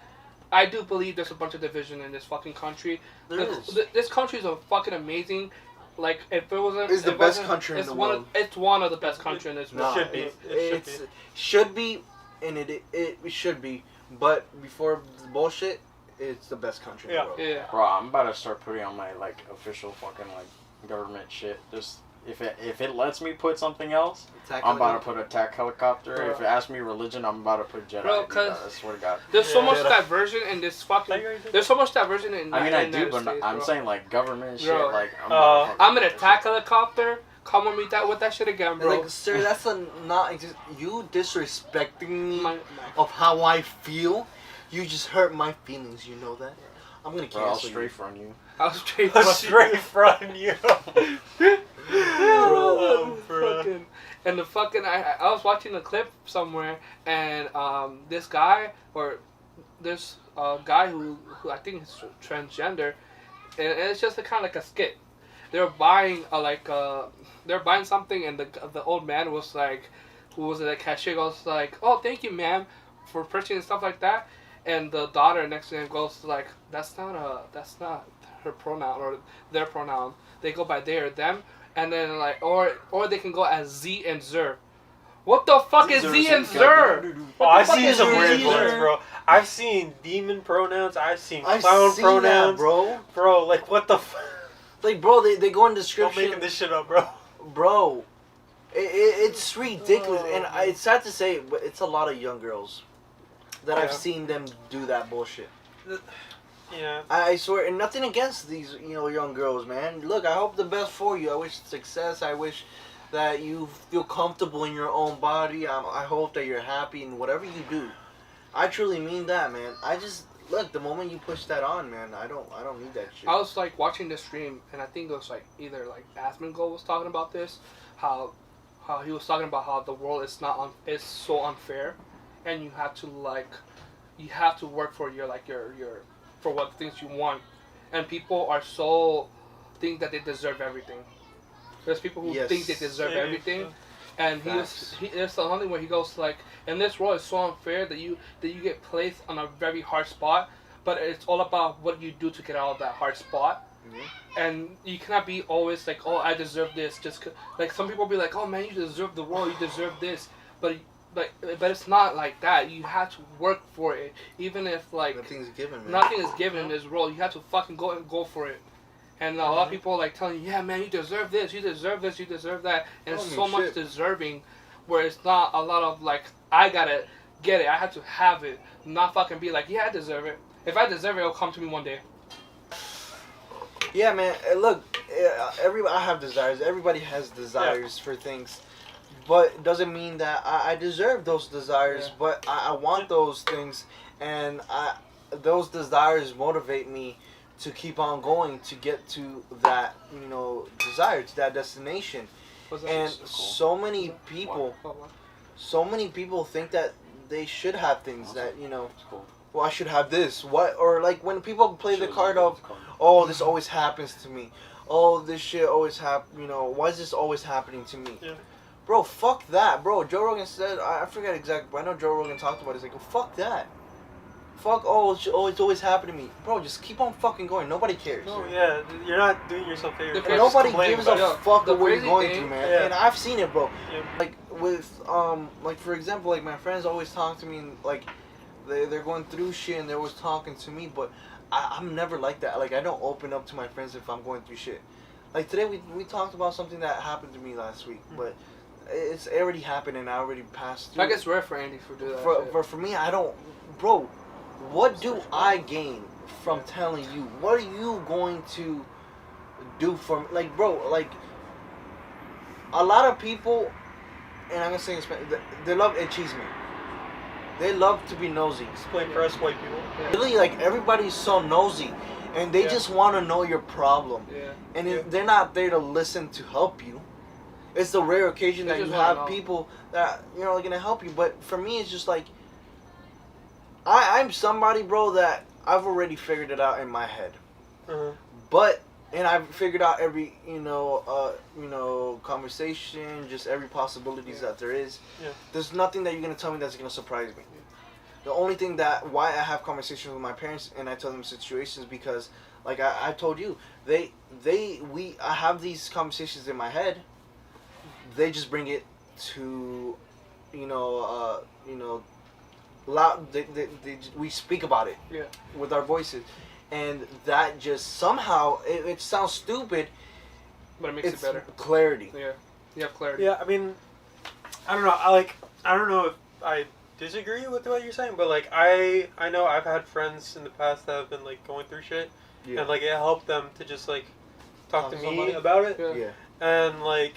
I do believe there's a bunch of division in this fucking country. This country is a fucking amazing. Like, if it wasn't, it's the best country in the world. It's one of the best countries in this world. Should be. It should be, and it should be. But before the bullshit, it's the best country in the world. Yeah. Bro, I'm about to start putting on my like official fucking like government shit. Just if it lets me put something else, I'm about to put attack helicopter. Bro. If it asks me religion, I'm about to put Jedi. Bro, cause I swear to God. there's so much Jedi. diversion in this fucking. There's so much diversion in. I mean, I in do, United but States, I'm bro. saying like government shit. Bro. Like I'm an attack helicopter. Come with me with that shit again, bro. Like, sir, that's you disrespecting me My- of how I feel. You just hurt my feelings. You know that. I'm gonna Bro, I'll cancel you. strafe on you. I was straight Straight from you. Oh, bro. fucking, and the fucking I was watching a clip somewhere, and this guy or this guy who I think is transgender, and it's just kind of like a skit. They're buying they're buying something, and the old man was like, who was it? The cashier goes like, "Oh, thank you, ma'am, for purchasing and stuff like that." And the daughter next to him goes like, that's not her pronoun or their pronoun. They go by they or them, and then like or they can go as Z and Zer. What the fuck is Z and Zer? Oh, I've seen is some Zer? weird ones, bro. I've seen demon pronouns. I've seen clown that, pronouns, bro. Bro, like what the fuck? Like, bro, they go in Don't description. making this shit up, bro. Bro, it's ridiculous, and it's sad to say, but it's a lot of young girls that I've seen them do that bullshit. Yeah. I swear, and nothing against these, young girls, man. Look, I hope the best for you. I wish success. I wish that you feel comfortable in your own body. I hope that you're happy in whatever you do. I truly mean that, man. I just look, the moment you push that on, man, I don't need that shit. I was like watching the stream, and I think it was like either like Asmongold was talking about this, how he was talking about how the world is is so unfair, and you have to work for your for what things you want, and people are so think that they deserve everything. There's people who think they deserve everything, and there's something where he goes like, and this world is so unfair that you get placed on a very hard spot, but it's all about what you do to get out of that hard spot. Mm-hmm. And you cannot be always like, oh, I deserve this. Like some people be like, oh man, you deserve the world, you deserve this, but it's not like that. You have to work for it, even if like nothing's given, man. Nothing is given in this world. You have to fucking go for it. And a lot of people like telling you, yeah, man, you deserve this, you deserve this, you deserve that, and it's so much deserving, where it's not a lot of like, I gotta get it, I have to have it, not fucking be like, yeah, I deserve it. If I deserve it, it'll come to me one day. Yeah, man. Look, I have desires. Everybody has desires for things, but it doesn't mean that I deserve those desires. Yeah. But I want those things, and those desires motivate me to keep on going to get to that desire, to that destination. And so many people think that they should have things that well, I should have this. What? Or like when people play the card of, oh, this always happens to me. oh, this shit always happen. You know, why is this always happening to me? Yeah. Bro, fuck that, bro. Joe Rogan said, I forget exactly, but I know Joe Rogan talked about it. He's like, fuck that. Fuck, it's always happening to me. Bro, just keep on fucking going. Nobody cares. No, yeah, you're not doing yourself a favor. The Just crazy- Nobody complain gives a about it. fuck the what you're crazy going thing- through, man. Yeah. And I've seen it, bro. Yeah. Like with like for example, like my friends always talk to me and like they're going through shit and they're always talking to me, but I'm never like that. Like I don't open up to my friends if I'm going through shit. Like today we talked about something that happened to me last week, but it's already happened and I already passed through. Like it's rare for Andy to do that. For me, I don't, bro. What do I gain from telling you? What are you going to do for me? Like, bro, like a lot of people, and I'm gonna say in Spanish, they love echisme. They love to be nosy. Explain for us white people. Yeah. Really, like everybody's so nosy, and they Yeah. just want to know your problem, Yeah. and Yeah. they're not there to listen to help you. It's the rare occasion They that you just wanna have know. people that are gonna help you. But for me, it's just like I'm somebody, bro, that I've already figured it out in my head. Uh-huh. But I've figured out every conversation, just every possibilities that there is. Yeah. There's nothing that you're gonna tell me that's gonna surprise me. The only thing why I have conversations with my parents and I tell them situations because, like I told you, I have these conversations in my head. They just bring it to, loud. We speak about it. Yeah. With our voices, and that just somehow it sounds stupid. But it makes It's it better. clarity. Yeah. You have clarity. Yeah, I mean, I don't know. I don't know if I disagree with what you're saying, but like I know I've had friends in the past that have been like going through shit, Yeah. and like it helped them to just like talk to Talk to me somebody? about it, Yeah. Yeah. and like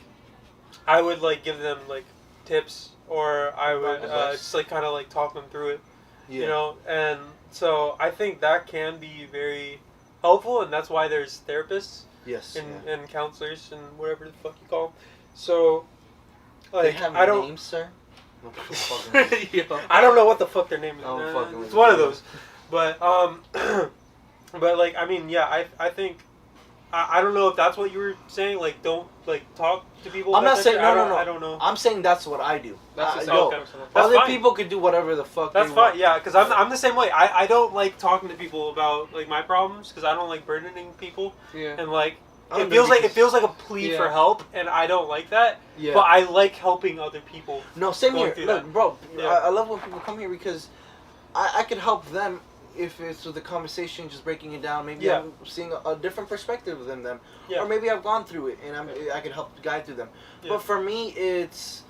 I would like give them like tips, or I would Advice. just like kind of like talk them through it, Yeah. you know. And so I think that can be very helpful, and that's why there's therapists Yes. and counselors and whatever the fuck you call them. So like They have I don't. names, sir. No, fucking- Yeah. I don't know what the fuck their name is. Oh, fucking It's one of with those. But but like I mean yeah I think I don't know if that's what you were saying, like don't like talk to people. I'm about not that saying shit. no. I don't know. I'm saying that's what I do. That's the same yo, personal. That's other fine. people could do whatever the fuck That's they fine, want. yeah, because I'm the same way. I don't like talking to people about like my problems because I don't like burdening people, Yeah. and like I it don't feels know like because- a plea Yeah. for help, and I don't like that. Yeah. But I like helping other people. No, same going here. through Look, that. bro, Yeah. I love when people come here because I could help them if it's with the conversation, just breaking it down. Maybe Yeah. I'm seeing a different perspective than them. Yeah. Or maybe I've gone through it and I could help guide through them. Yeah. But for me, it's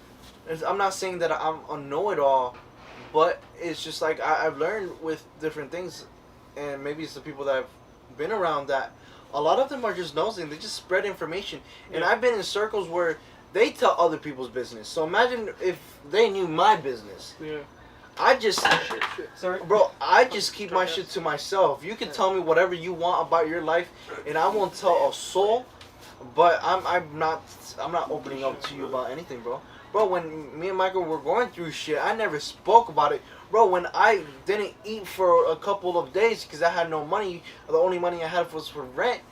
I'm not saying that I'm a know-it-all, but it's just like I've learned with different things, and maybe it's the people that I've been around that a lot of them are just nosy. They just spread information. And Yeah. I've been in circles where they tell other people's business. So imagine if they knew my business. Yeah. I just, Sorry. bro, I just keep my shit to myself. You can tell me whatever you want about your life, and I won't tell a soul. But I'm not opening up to you about anything, bro. Bro, when me and Michael were going through shit, I never spoke about it. Bro, when I didn't eat for a couple of days because I had no money, the only money I had was for rent.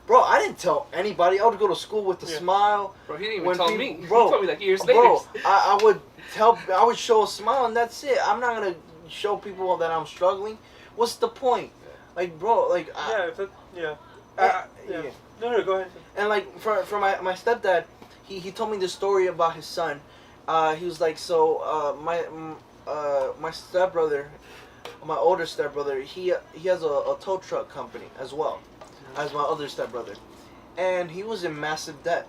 Bro, I didn't tell anybody. I would go to school with a Yeah. smile. Bro, he didn't even When tell people- me. bro, He told me like years later. Bro, I would show a smile and that's it. I'm not gonna show people that I'm struggling. What's the point? Like, bro, like, Yeah. If it, yeah. yeah. Yeah. No, go ahead. And like for my stepdad, he told me this story about his son. He was like, so my stepbrother, my older stepbrother, he has a tow truck company as well as my other stepbrother, and he was in massive debt,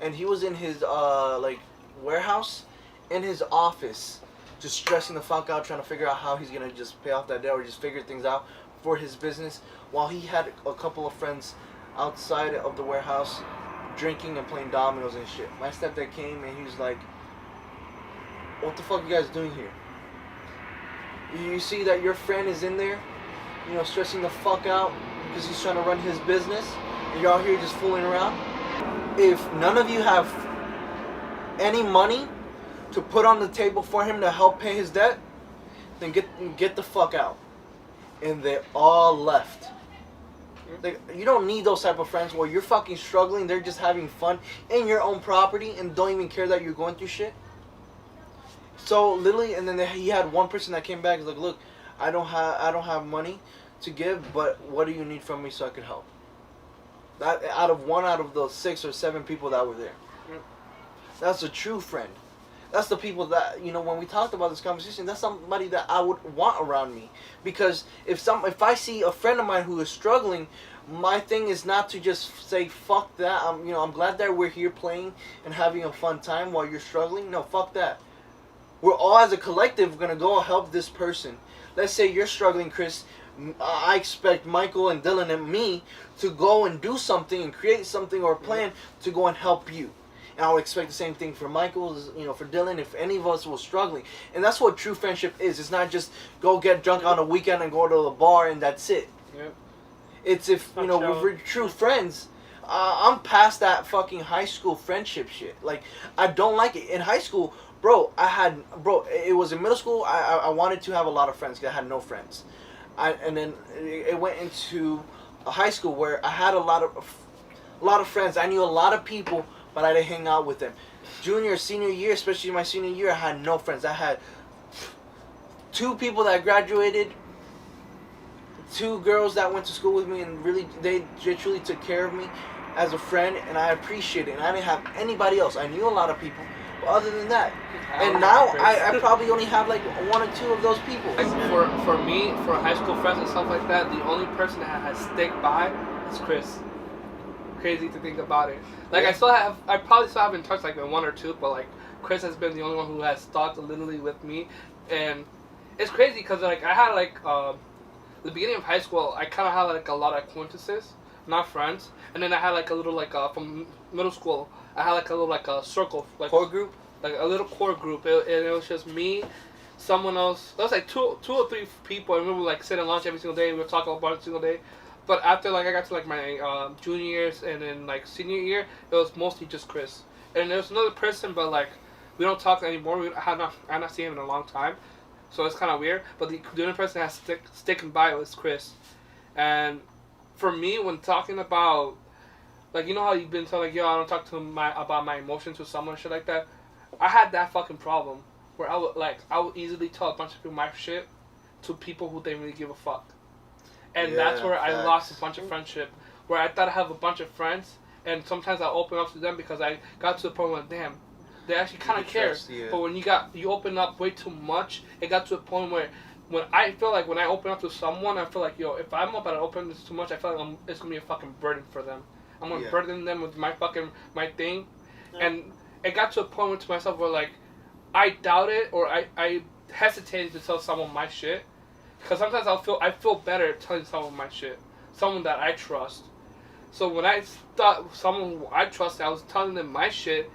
and he was in his like warehouse, in his office, just stressing the fuck out, trying to figure out how he's gonna just pay off that debt or just figure things out for his business, while he had a couple of friends outside of the warehouse drinking and playing dominoes and shit. My stepdad came and he was like, what the fuck you guys doing here? You see that your friend is in there, you know, stressing the fuck out because he's trying to run his business, and you're out here just fooling around? If none of you have any money to put on the table for him to help pay his debt, then get the fuck out. And they all left. Like, you don't need those type of friends where you're fucking struggling. They're just having fun in your own property and don't even care that you're going through shit. So literally, and then he had one person that came back. He's like, "Look, I don't have money to give, but what do you need from me so I could help?" That out of those 6 or 7 people that were there. That's a true friend. That's the people that, when we talked about this conversation, that's somebody that I would want around me. Because if I see a friend of mine who is struggling, my thing is not to just say fuck that. I'm glad that we're here playing and having a fun time while you're struggling. No, fuck that. We're all as a collective gonna go help this person. Let's say you're struggling, Chris. I expect Michael and Dylan and me to go and do something and create something or a plan to go and help you. And I would expect the same thing for Michael, for Dylan, if any of us were struggling. And that's what true friendship is. It's not just go get drunk on a weekend and go to the bar and that's it. Yep. It's if we're true friends. I'm past that fucking high school friendship shit. Like, I don't like it. In high school, it was in middle school, I wanted to have a lot of friends because I had no friends. And then it went into a high school where I had a lot of friends. I knew a lot of people, but I didn't hang out with them. Junior, senior year, especially my senior year, I had no friends. I had 2 people that graduated, 2 girls that went to school with me, and really, they truly took care of me as a friend, and I appreciate it. And I didn't have anybody else. I knew a lot of people, but other than that, and now I probably only have like 1 or 2 of those people. Like for me, for high school friends and stuff like that, the only person that has stick by is Chris. Crazy to think about it. Like, I probably still have in touch like with 1 or 2, but like Chris has been the only one who has stuck literally with me, and it's crazy because like I had like the beginning of high school, I kind of had like a lot of acquaintances, not friends, and then I had like a little like from middle school, I had like a little like a circle, like core group, like a little core group, and it was just me, someone else. There was like two or three people, and we would like sit and lunch every single day. We would talk about it every single day. But after like I got to like my junior years and then like senior year, it was mostly just Chris. And there was another person, but like we don't talk anymore. I've not seen him in a long time, so it's kind of weird. But the only person that has sticking by was Chris. And for me, when talking about like, how you've been telling like, yo, I don't talk to about my emotions with someone, shit like that. I had that fucking problem where I would easily tell a bunch of people my shit to people who didn't really give a fuck. And that's where I lost a bunch of friendship. Where I thought I have a bunch of friends, and sometimes I open up to them because I got to the point where, damn, they actually kind of care. But when you open up way too much, it got to a point where when I feel like when I open up to someone, I feel like, yo, if I'm about to open this too much, I feel like it's gonna be a fucking burden for them. I'm gonna burden them with my thing, and it got to a point to myself where like I doubt it or I hesitated to tell someone my shit. Because sometimes I feel better telling someone my shit. Someone that I trust. So when I thought someone who I trust, I was telling them my shit,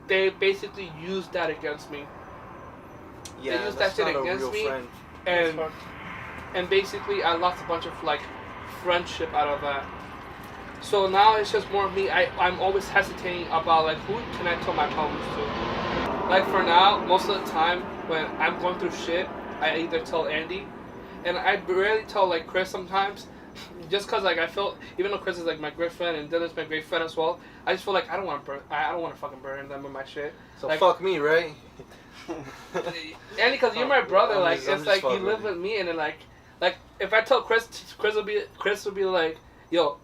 they basically used that against me. Yeah, they used that shit against me. And basically I lost a bunch of like friendship out of that. So now it's just more of me. I'm always hesitating about like who can I tell my problems to. Like for now, most of the time when I'm going through shit, I either tell Andy, and I rarely tell like Chris sometimes, just cause like I feel, even though Chris is like my great friend and Dylan's my great friend as well, I just feel like I don't want to fucking burden them with my shit. So like, fuck me, right? Andy, cause you're my brother, like I'm it's like you live with me, and then like if I tell Chris will be like, yo,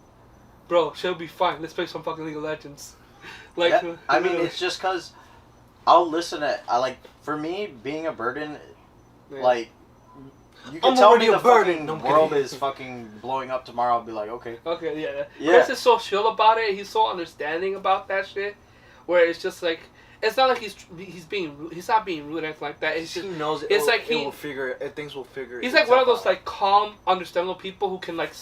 bro, she'll be fine. Let's play some fucking League of Legends. Like, yeah, I mean, it's just cause I'll listen to. For me, being a burden. Like, you can tell me the fucking world is fucking blowing up tomorrow. I'll be like, okay. Okay, yeah. Chris is so chill about it. He's so understanding about that shit. Where it's just like, it's not like he's not being rude or anything like that. It's just, he knows it's like things will figure. He's like one of those like calm, understandable people who can like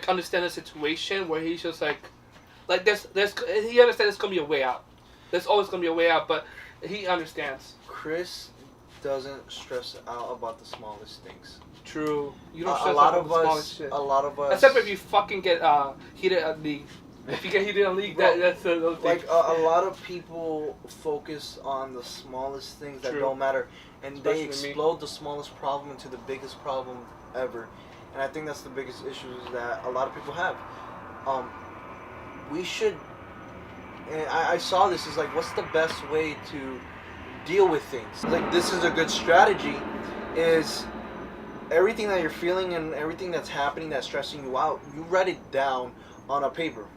understand the situation. Where he's just like he understands there's gonna be a way out. There's always gonna be a way out, but he understands. Chris doesn't stress out about the smallest things. True. You don't stress out about the smallest shit. A lot of us. Except if you fucking get heated at league. If you get heated on league, that's like a lot of people focus on the smallest things that don't matter, and Especially they explode the smallest problem into the biggest problem ever. and I think that's the biggest issues that a lot of people have. We should, and I saw this is like, what's the best way to deal with things? Like, this is a good strategy, is everything that you're feeling and everything that's happening that's stressing you out, you write it down on a paper.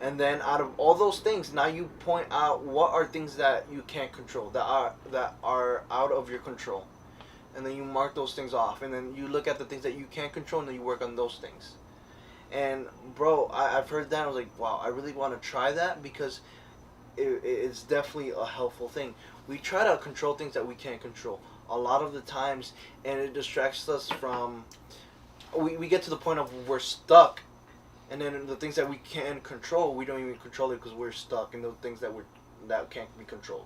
And then out of all those things, now you point out what are things that you can't control, that are out of your control. And then you mark those things off. And then you look at the things that you can't control and then you work on those things. And bro, I've heard that. I was like, wow, I really want to try that, because it's definitely a helpful thing. We try to control things that we can't control a lot of the times, and it distracts us from, we get to the point of we're stuck. And then the things that we can control, we don't even control it because we're stuck in those things that that can't be controlled,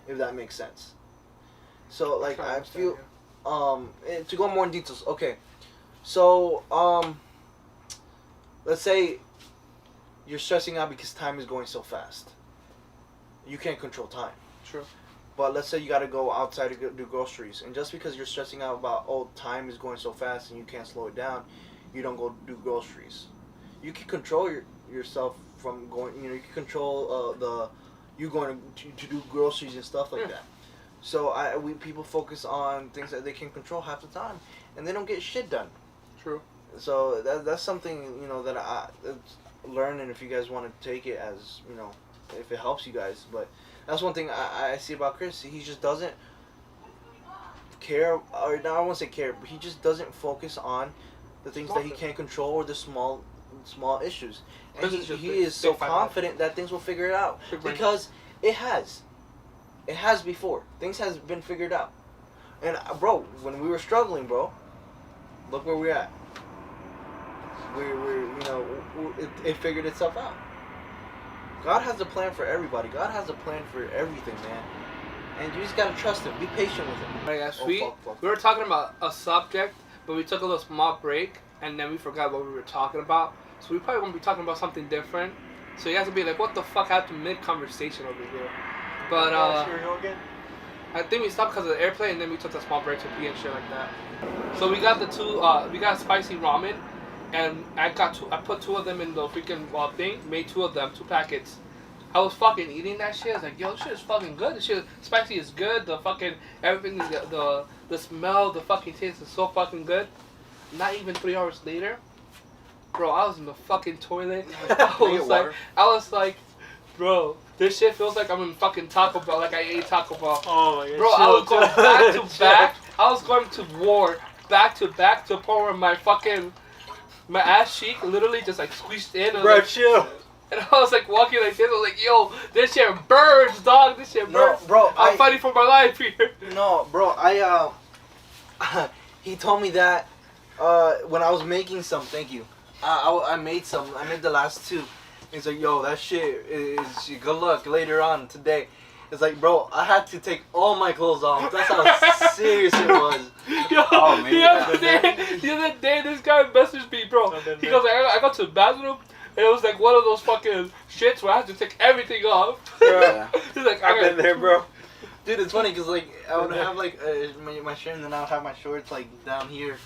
if that makes sense. So like, I feel, to go more in details. Okay, so let's say you're stressing out because time is going so fast. You can't control time. True. But let's say you got to go outside to do groceries, and just because you're stressing out about, oh, time is going so fast and you can't slow it down, you don't go do groceries. You can control yourself from going. You know, you can control you going to do groceries and stuff like that. So people focus on things that they can control half the time, and they don't get shit done. True. So that's something, you know, that I learn, and if you guys want to take it as, you know, if it helps you guys. But that's one thing I see about Chris. He just doesn't care, or no, I won't say care, but he just doesn't focus on the things that he can't control, or the small issues. And he is so confident that things will figure it out, because it has before. Things has been figured out. And bro, when we were struggling, bro, look where we're at. We're you know, it figured itself out. God has a plan for everybody. God has a plan for everything, man. And you just gotta trust Him. Be patient with Him. Right, yes, we were talking about a subject, but we took a little small break, and then we forgot what we were talking about. So we probably won't be talking about something different. So you guys will be like, what the fuck happened mid-conversation over here? But I think we stopped because of the airplane, and then we took a small break to pee and shit like that. So we got we got spicy ramen, and I put 2 of them in the freaking thing, made 2 of them, 2 packets. I was fucking eating that shit. I was like, yo, this shit is fucking good. This shit, spicy is good. The fucking, everything, the smell, the fucking taste is so fucking good. Not even 3 hours later, bro, I was in the fucking toilet. I was like, bro, this shit feels like I'm in fucking Taco Bell, like I ate Taco Bell. Oh my god. Bro, I was going back to back. I was going to war, back to the point where my ass cheek literally just like squeezed in. Bro, chill. And I was like walking like this. I was like, yo, this shit burns, dog. This shit burns. No, bro, I'm fighting for my life here. No, bro, he told me that when I was making some. Thank you. I made some. I made the last 2. He's like, yo, that shit is good luck later on today. It's like, bro, I had to take all my clothes off. That's how serious it was. Yo, Oh, maybe the other day, this guy messaged me, bro. He goes, I got to the bathroom, and it was like one of those fucking shits where I had to take everything off. Yeah. He's like, I've been there, bro. Dude, it's funny because like I would have like my shirt, and then I would have my shorts like down here,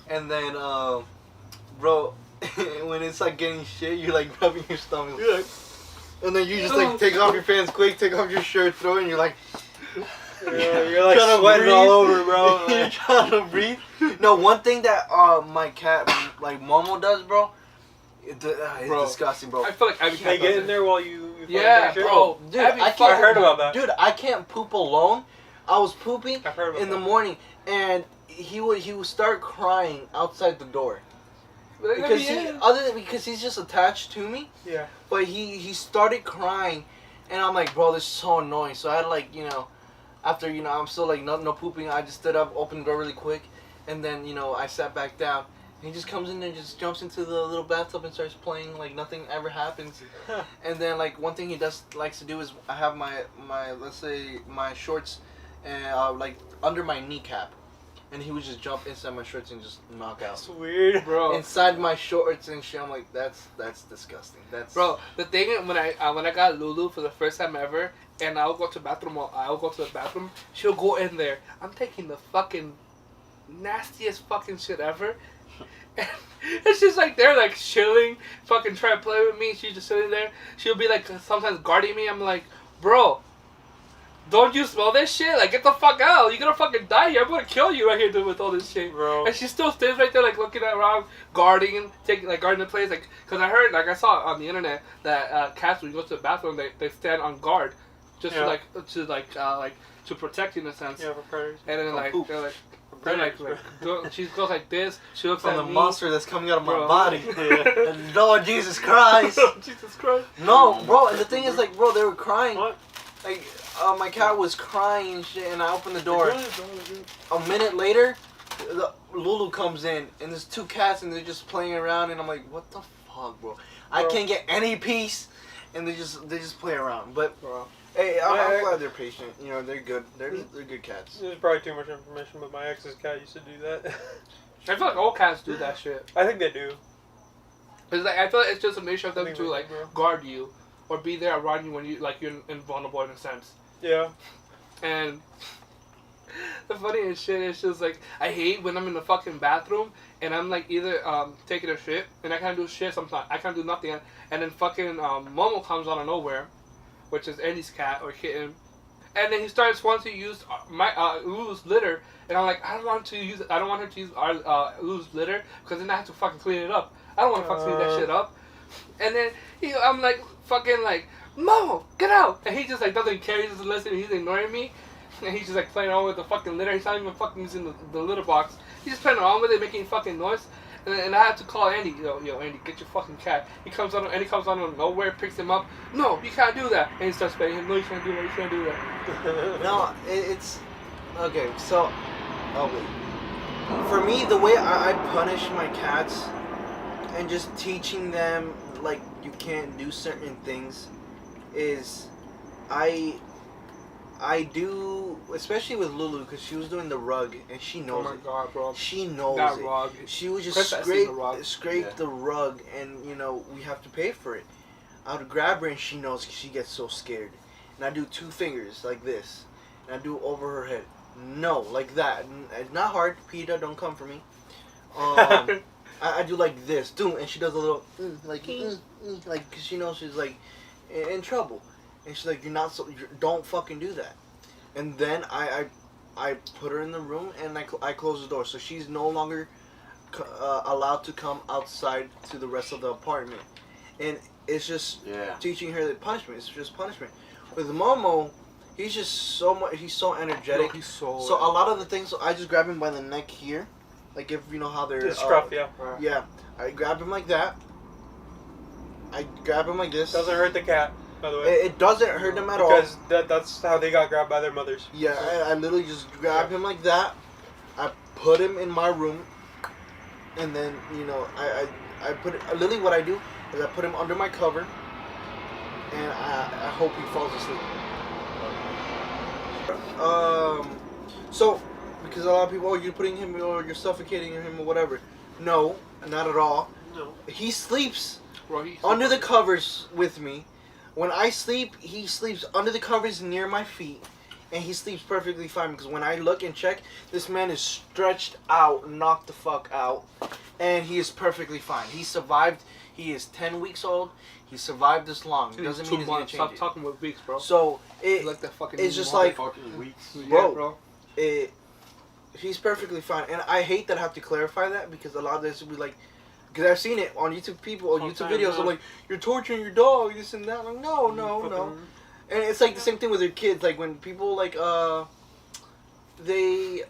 and then bro, when it's like getting shit, you're like rubbing your stomach. You're like, and then you just like take off your pants quick, take off your shirt, throw it, and you're like, you're like sweating all over, bro. You're trying to breathe. No, one thing that my cat, like Momo, does, bro, it's disgusting, bro. I feel like every Can I get in there while you yeah, bro. Dude, I heard about that. Dude, I can't poop alone. I was pooping I've heard about in the that. morning, and he would start crying outside the door. Because he's just attached to me. Yeah. But he started crying, and I'm like, bro, this is so annoying. So I had to, like, you know, after, you know, I'm still like no pooping, I just stood up, opened the door really quick, and then, you know, I sat back down. And he just comes in and just jumps into the little bathtub and starts playing like nothing ever happens. And then like one thing he likes to do is I have my let's say my shorts and like under my kneecap. And he would just jump inside my shorts and just knock out. That's weird, bro. Inside my shorts and shit. I'm like, that's disgusting. That's bro. The thing is, when I got Lulu for the first time ever, and I'll go to the bathroom. She'll go in there. I'm taking the fucking nastiest fucking shit ever, And she's like there, like chilling, fucking trying to play with me. She's just sitting there. She'll be like sometimes guarding me. I'm like, bro, don't you smell this shit? Like, get the fuck out. You're gonna fucking die here. I'm gonna kill you right here with all this shit. Bro. And she still stays right there, like looking around, guarding the place. Like, cause I heard, like I saw on the internet that cats when you go to the bathroom, they stand on guard, just to protect you in a sense. Yeah, for predators. And then like poop. they're like. Predators, She goes like this. She looks From at the me. monster that's coming out of my Bro. body. Yeah. Lord Jesus Christ. Jesus Christ. No, bro, and the thing is, like, bro, they were crying. What? Like, my cat was crying and shit, and I opened the door. A minute later, Lulu comes in, and there's two cats, and they're just playing around, and I'm like, what the fuck, bro? I can't get any peace, and they just play around. But hey, I'm glad they're patient. You know, they're good. They're good cats. There's probably too much information, but my ex's cat used to do that. I feel like all cats do that shit. I think they do. It's like I feel like it's just a nature of I them think to they like do, bro. guard you or be there around you when you like you're invulnerable in a sense. Yeah. And the funniest shit is just like I hate when I'm in the fucking bathroom and I'm like either taking a shit and I can't do shit sometimes. I can't do nothing, and then fucking Momo comes out of nowhere, which is Andy's cat or kitten, and then he starts wanting to use my Lulu's litter, and I'm like, I don't want her to use our Lulu's litter because then I have to fucking clean it up. I don't want to fucking clean that shit up. And then I'm like fucking like, Momo, get out! And he just like doesn't care. He doesn't listen. He's ignoring me, and he's just like playing around with the fucking litter. He's not even fucking using the litter box. He's just playing around with it, making fucking noise. And I have to call Andy. Yo, Andy, get your fucking cat. He comes out of nowhere, picks him up. No, you can't do that. And he starts begging him. No, you can't do that. You can't do that. No, it's okay. So, wait. For me, the way I punish my cats and just teaching them like you can't do certain things is I do, especially with Lulu, because she was doing the rug, and she knows Oh my it. god, bro. She knows That it. rug. She would just Princess scrape the rug. Yeah. the rug, and we have to pay for it. I would grab her, and she knows 'cause she gets so scared. And I do two fingers like this, and I do over her head. No, like that. It's not hard. PETA, don't come for me. I do like this, and she does a little like 'cause she knows she's like in trouble. And she's like, don't fucking do that. And then I put her in the room and I close the door. So she's no longer allowed to come outside to the rest of the apartment. And it's just teaching her that punishment. It's just punishment. With Momo, he's just he's so energetic. Bro, he's so a lot of the things, I just grab him by the neck here. Like if you know how they're... The scruff, yeah. Yeah. I grab him like that. I grab him like this. Doesn't hurt the cat, by the way. It doesn't hurt them at all. Because that's how they got grabbed by their mothers. Yeah, I literally just grab him like that. I put him in my room, and then I put it. Literally, what I do is I put him under my cover, and I hope he falls asleep. So because a lot of people, you're putting him or you're suffocating him or whatever. No, not at all. No. He sleeps Bro, under the covers with me. When I sleep, he sleeps under the covers near my feet, and he sleeps perfectly fine because when I look and check, this man is stretched out, knocked the fuck out, and he is perfectly fine. He survived. He is 10 weeks old. He survived this long. It doesn't mean he's gonna change Stop it. talking with weeks, bro. So Like that fucking it's just mother- like, Fucking weeks. bro, bro. he's perfectly fine, and I hate that I have to clarify that because a lot of this will be like, because I've seen it on YouTube people or YouTube Sometimes, videos. I'm like, you're torturing your dog, this and that. I'm like, no. And it's like the same thing with their kids. Like when people like they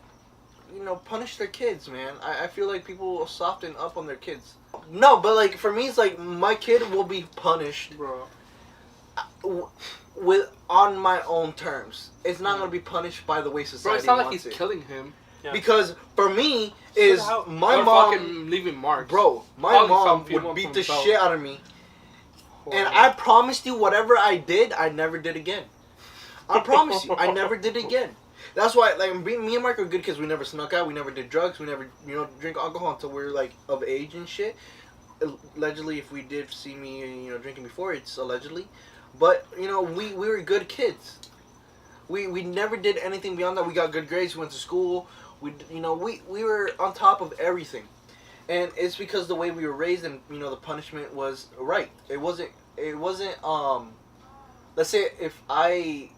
punish their kids, man. I feel like people soften up on their kids. No, but like for me, it's like my kid will be punished Bro. with on my own terms. It's not gonna be punished by the way Bro, society it's not like wants he's it. killing him. Yeah. Because for me is my Or mom, fucking leaving marks. bro. My Probably mom some people would beat from the South. shit out of me. And Horrible. I promised you, whatever I did, I never did again. I promise you, I never did again. That's why, like, me and Mark are good kids. We never snuck out. We never did drugs. We never, drink alcohol until we were like of age and shit. Allegedly, if we did see me, drinking before, it's allegedly. But we were good kids. We never did anything beyond that. We got good grades. We went to school. We were on top of everything. And it's because the way we were raised, and you know, the punishment was right. It wasn't. Let's say if I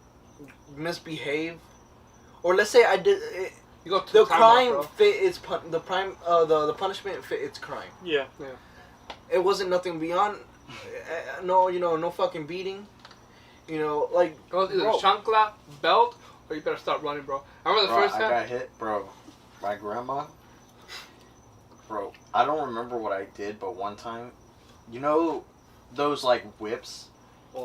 misbehave, or let's say I did. You go to The time crime out, fit its the punishment fit its crime. Yeah. It wasn't nothing beyond. No, you know, no fucking beating. You know, like bro. It was either bro. chancla, belt, or you better start running, bro. I remember the Bro, first I time. got hit, bro. My grandma. Bro, I don't remember what I did, but one time, you know, those like whips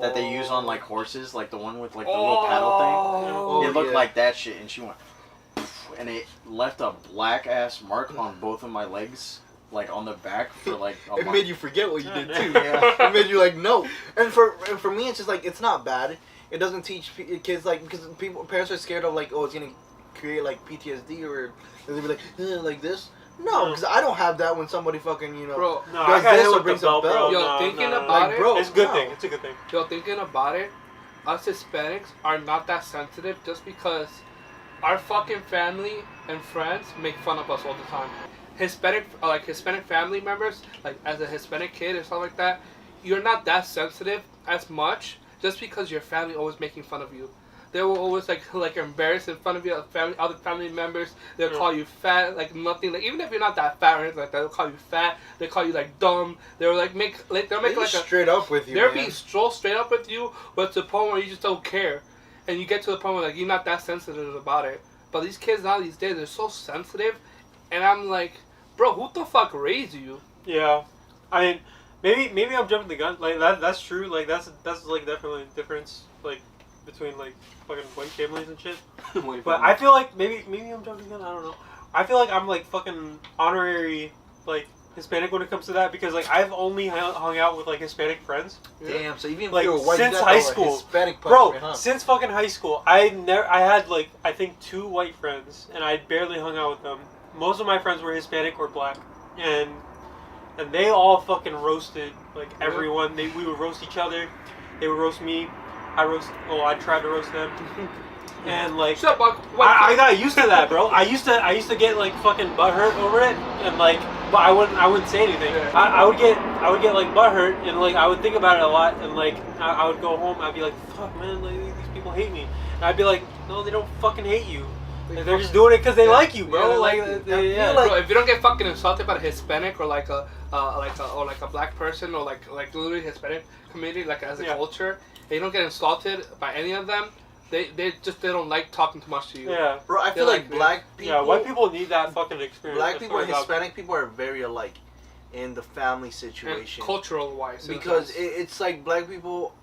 that they use on like horses, like the one with like the little paddle Oh, thing. It looked yeah. like that shit, and she went, and it left a black ass mark on both of my legs, like on the back for like a It month. made you forget what you did too. Yeah. It made you like no. And for me, it's just like it's not bad. It doesn't teach kids like because parents are scared of like it's gonna create like PTSD or they'll be like this. No, because I don't have that when somebody fucking Bro, No, I does got this hit or with brings the a belt, bro. belt. Yo, No, thinking no, no. about Like, bro, It's a good no. thing. It's a good thing. Yo, thinking about it, us Hispanics are not that sensitive just because our fucking family and friends make fun of us all the time. Hispanic family members, like as a Hispanic kid or something like that, you're not that sensitive as much just because your family always making fun of you. They will always like embarrassed in front of your family, other family members. They'll call you fat, like nothing. Like even if you're not that fat or anything like that, they'll call you fat. They call you like dumb. They'll they'll make like a straight up with you. they're man. being so straight up with you, but to the point where you just don't care, and you get to the point where like you're not that sensitive about it. But these kids now these days they're so sensitive, and I'm like, bro, who the fuck raised you? Yeah. I mean, maybe I'm jumping the gun. Like that's true. Like that's like definitely a difference. Like between like fucking white families and shit. But I feel like maybe I'm jumping the gun. I don't know. I feel like I'm like fucking honorary like Hispanic when it comes to that because like I've only hung out with like Hispanic friends. Damn, so even if Like, you're white, since you got high the school. Hispanic Bro, punishment, huh? since fucking high school, I had like I think 2 white friends, and I barely hung out with them. Most of my friends were Hispanic or black, and they all fucking roasted like everyone. We would roast each other. They would roast me. I tried to roast them, and like Shut up, I got used to that, bro. I used to get like fucking butthurt over it, and like, but I wouldn't say anything. Yeah. I would get like butthurt, and like I would think about it a lot, and like I would go home, I'd be like, fuck man, like these people hate me, and I'd be like, no, they don't fucking hate you. Like, they're just doing it because they like you, bro. Yeah, they like, like you. they- I yeah. feel like- Bro, if you don't get fucking insulted by a Hispanic or like a black person or like literally Hispanic community like as a Yeah. culture, and you don't get insulted by any of them, they don't like talking too much to you. Yeah, Bro, I feel They're like like- black people. yeah. White people need that fucking experience. Black I people and swear to God. Hispanic people are very alike in the family And situation. cultural wise, Because it's like black people,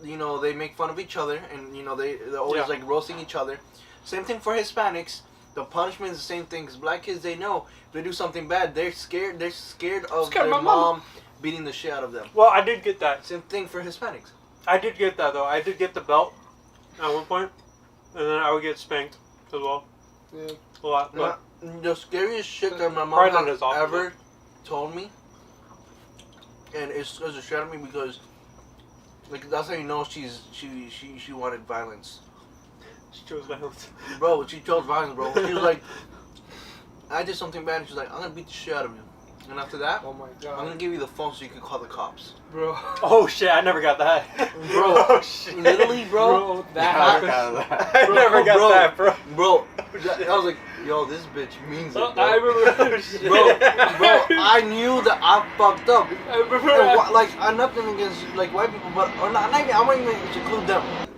you know, they make fun of each other, and you know they're always Yeah. like roasting each other. Same thing for Hispanics. The punishment is the same thing. Because black kids, they know if they do something bad, they're scared. They're scared of Scared their my mama. mom beating the shit out of them. Well, I did get that. Same thing for Hispanics. I did get that though. I did get the belt at one point, and then I would get spanked as well. Yeah. A lot. But The scariest shit that my Probably mom not has as often, ever told me, and it scares the shit out of me because, like, that's how you know she wanted violence. she chose violence. Bro, she chose violence, bro. She was like, I did something bad, and she's like, I'm gonna beat the shit out of you. And after that, Oh my I'm god, gonna give you the phone so you can call the cops. bro. Oh shit! I never got that. Bro, oh shit. Literally, bro. that Yeah, I happens. got that. I never got bro. that, bro. Bro, I was like, yo, this bitch means it, Oh, bro. I remember. Oh, shit. Bro, I knew that I fucked up. I remember. And like, I'm nothing against like white people, but or not even, I won't even seclude them.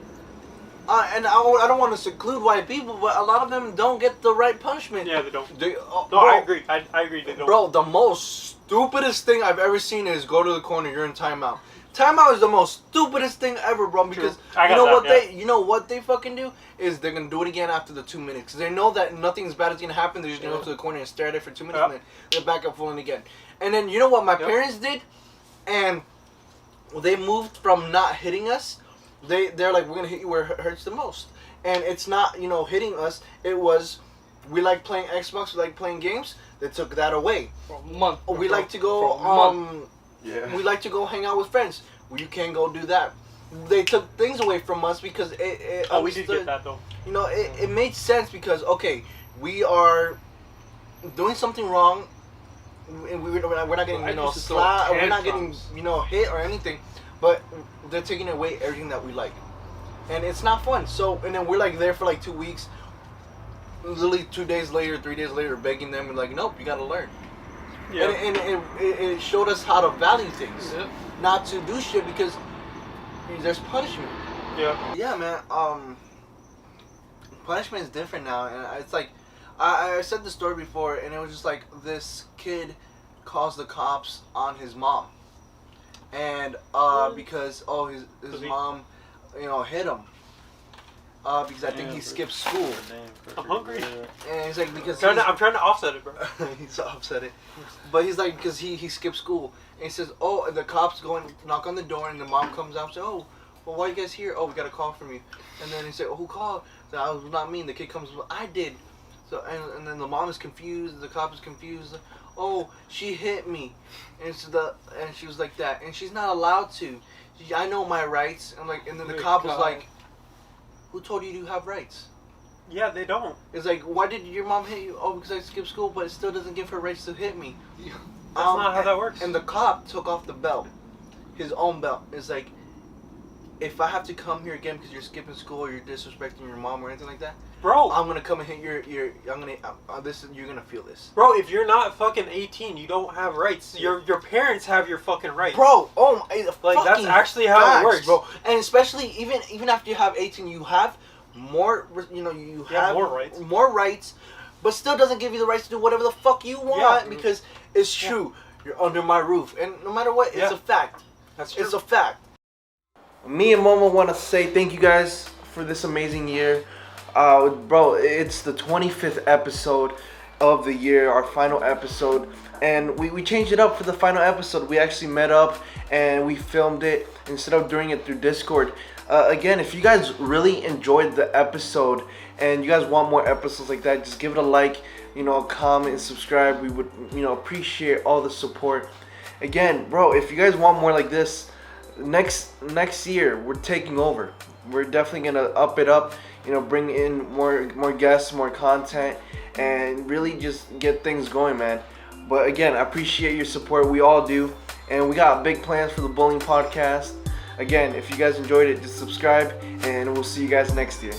And I don't want to seclude white people, but a lot of them don't get the right punishment. Yeah, they don't. They, No, bro, I agree. I agree. They don't. Bro, the most stupidest thing I've ever seen is go to the corner. You're in timeout. Timeout is the most stupidest thing ever, bro. Because I you got know that, what yeah. you know what they fucking do is they're gonna do it again after the 2 minutes. 'Cause they know that nothing bad is gonna happen. They're just gonna go to the corner and stare at it for 2 minutes, Yep. and then they're back up fooling again. And then you know what my Yep. parents did, and they moved from not hitting us. They're like, we're gonna hit you where it hurts the most. And it's not, you know, hitting us. It was, we like playing Xbox, we like playing games. They took that away. For a month. We bro. like to go, For a month. Yeah. we like to go hang out with friends. Well, you can't go do that. They took things away from us because it Oh, we did understood- get that though. You know, it made sense because, okay, we are doing something wrong, we're not getting, I you know, used to throw slapped, we're not getting, tantrums. you know, hit or anything, but they're taking away everything that we like, and it's not fun. So, and then we're like there for like 2 weeks, literally 2 days later, 3 days later, begging them and like, nope, you gotta learn. Yeah. And it showed us how to value things, Yeah. not to do shit because there's punishment. Yeah. Yeah, man. Punishment is different now, and it's like I said the story before, and it was just like this kid calls the cops on his mom, and because his mom, you know, hit him. Because I think he skipped school. I'm hungry. And he's like, because I'm trying to offset it, bro. he's upset it. But he's like, because he skipped school. And he says, oh, and the cops go and knock on the door, and the mom comes out and says, oh, well, why are you guys here? Oh, we got a call from you. And then he said, oh, who called? So I was not me. And the kid comes, well, I did. So and then the mom is confused. The cop is confused. Oh, she hit me. And she was like that. And she's not allowed to. I know my rights. And then the cop was like, who told you you have rights? Yeah, they don't. It's like, why did your mom hit you? Oh, because I skipped school, but it still doesn't give her rights to hit me. That's not how that works. And the cop took off the belt, his own belt. It's like, if I have to come here again because you're skipping school or you're disrespecting your mom or anything like that, bro, I'm gonna come and hit you're gonna feel this. Bro, if you're not fucking 18, you don't have rights. Your parents have your fucking rights. Bro, oh my, like that's actually how facts, it works, bro. And especially even after you have 18, you have more, you have more rights, but still doesn't give you the rights to do whatever the fuck you want because it's true. You're under my roof, and no matter what, it's a fact. That's true. It's a fact. Me and Momo want to say thank you guys for this amazing year. Bro, it's the 25th episode of the year, our final episode. And we changed it up for the final episode. We actually met up and we filmed it instead of doing it through Discord. Again, if you guys really enjoyed the episode and you guys want more episodes like that, just give it a like, a comment and subscribe. We would, appreciate all the support. Again, bro, if you guys want more like this, next year we're taking over. We're definitely gonna up it up, bring in more guests, more content, and really just get things going, man. But again, I appreciate your support. We all do, and we got big plans for the Boolin podcast. Again, if you guys enjoyed it, just subscribe, and we'll see you guys next year.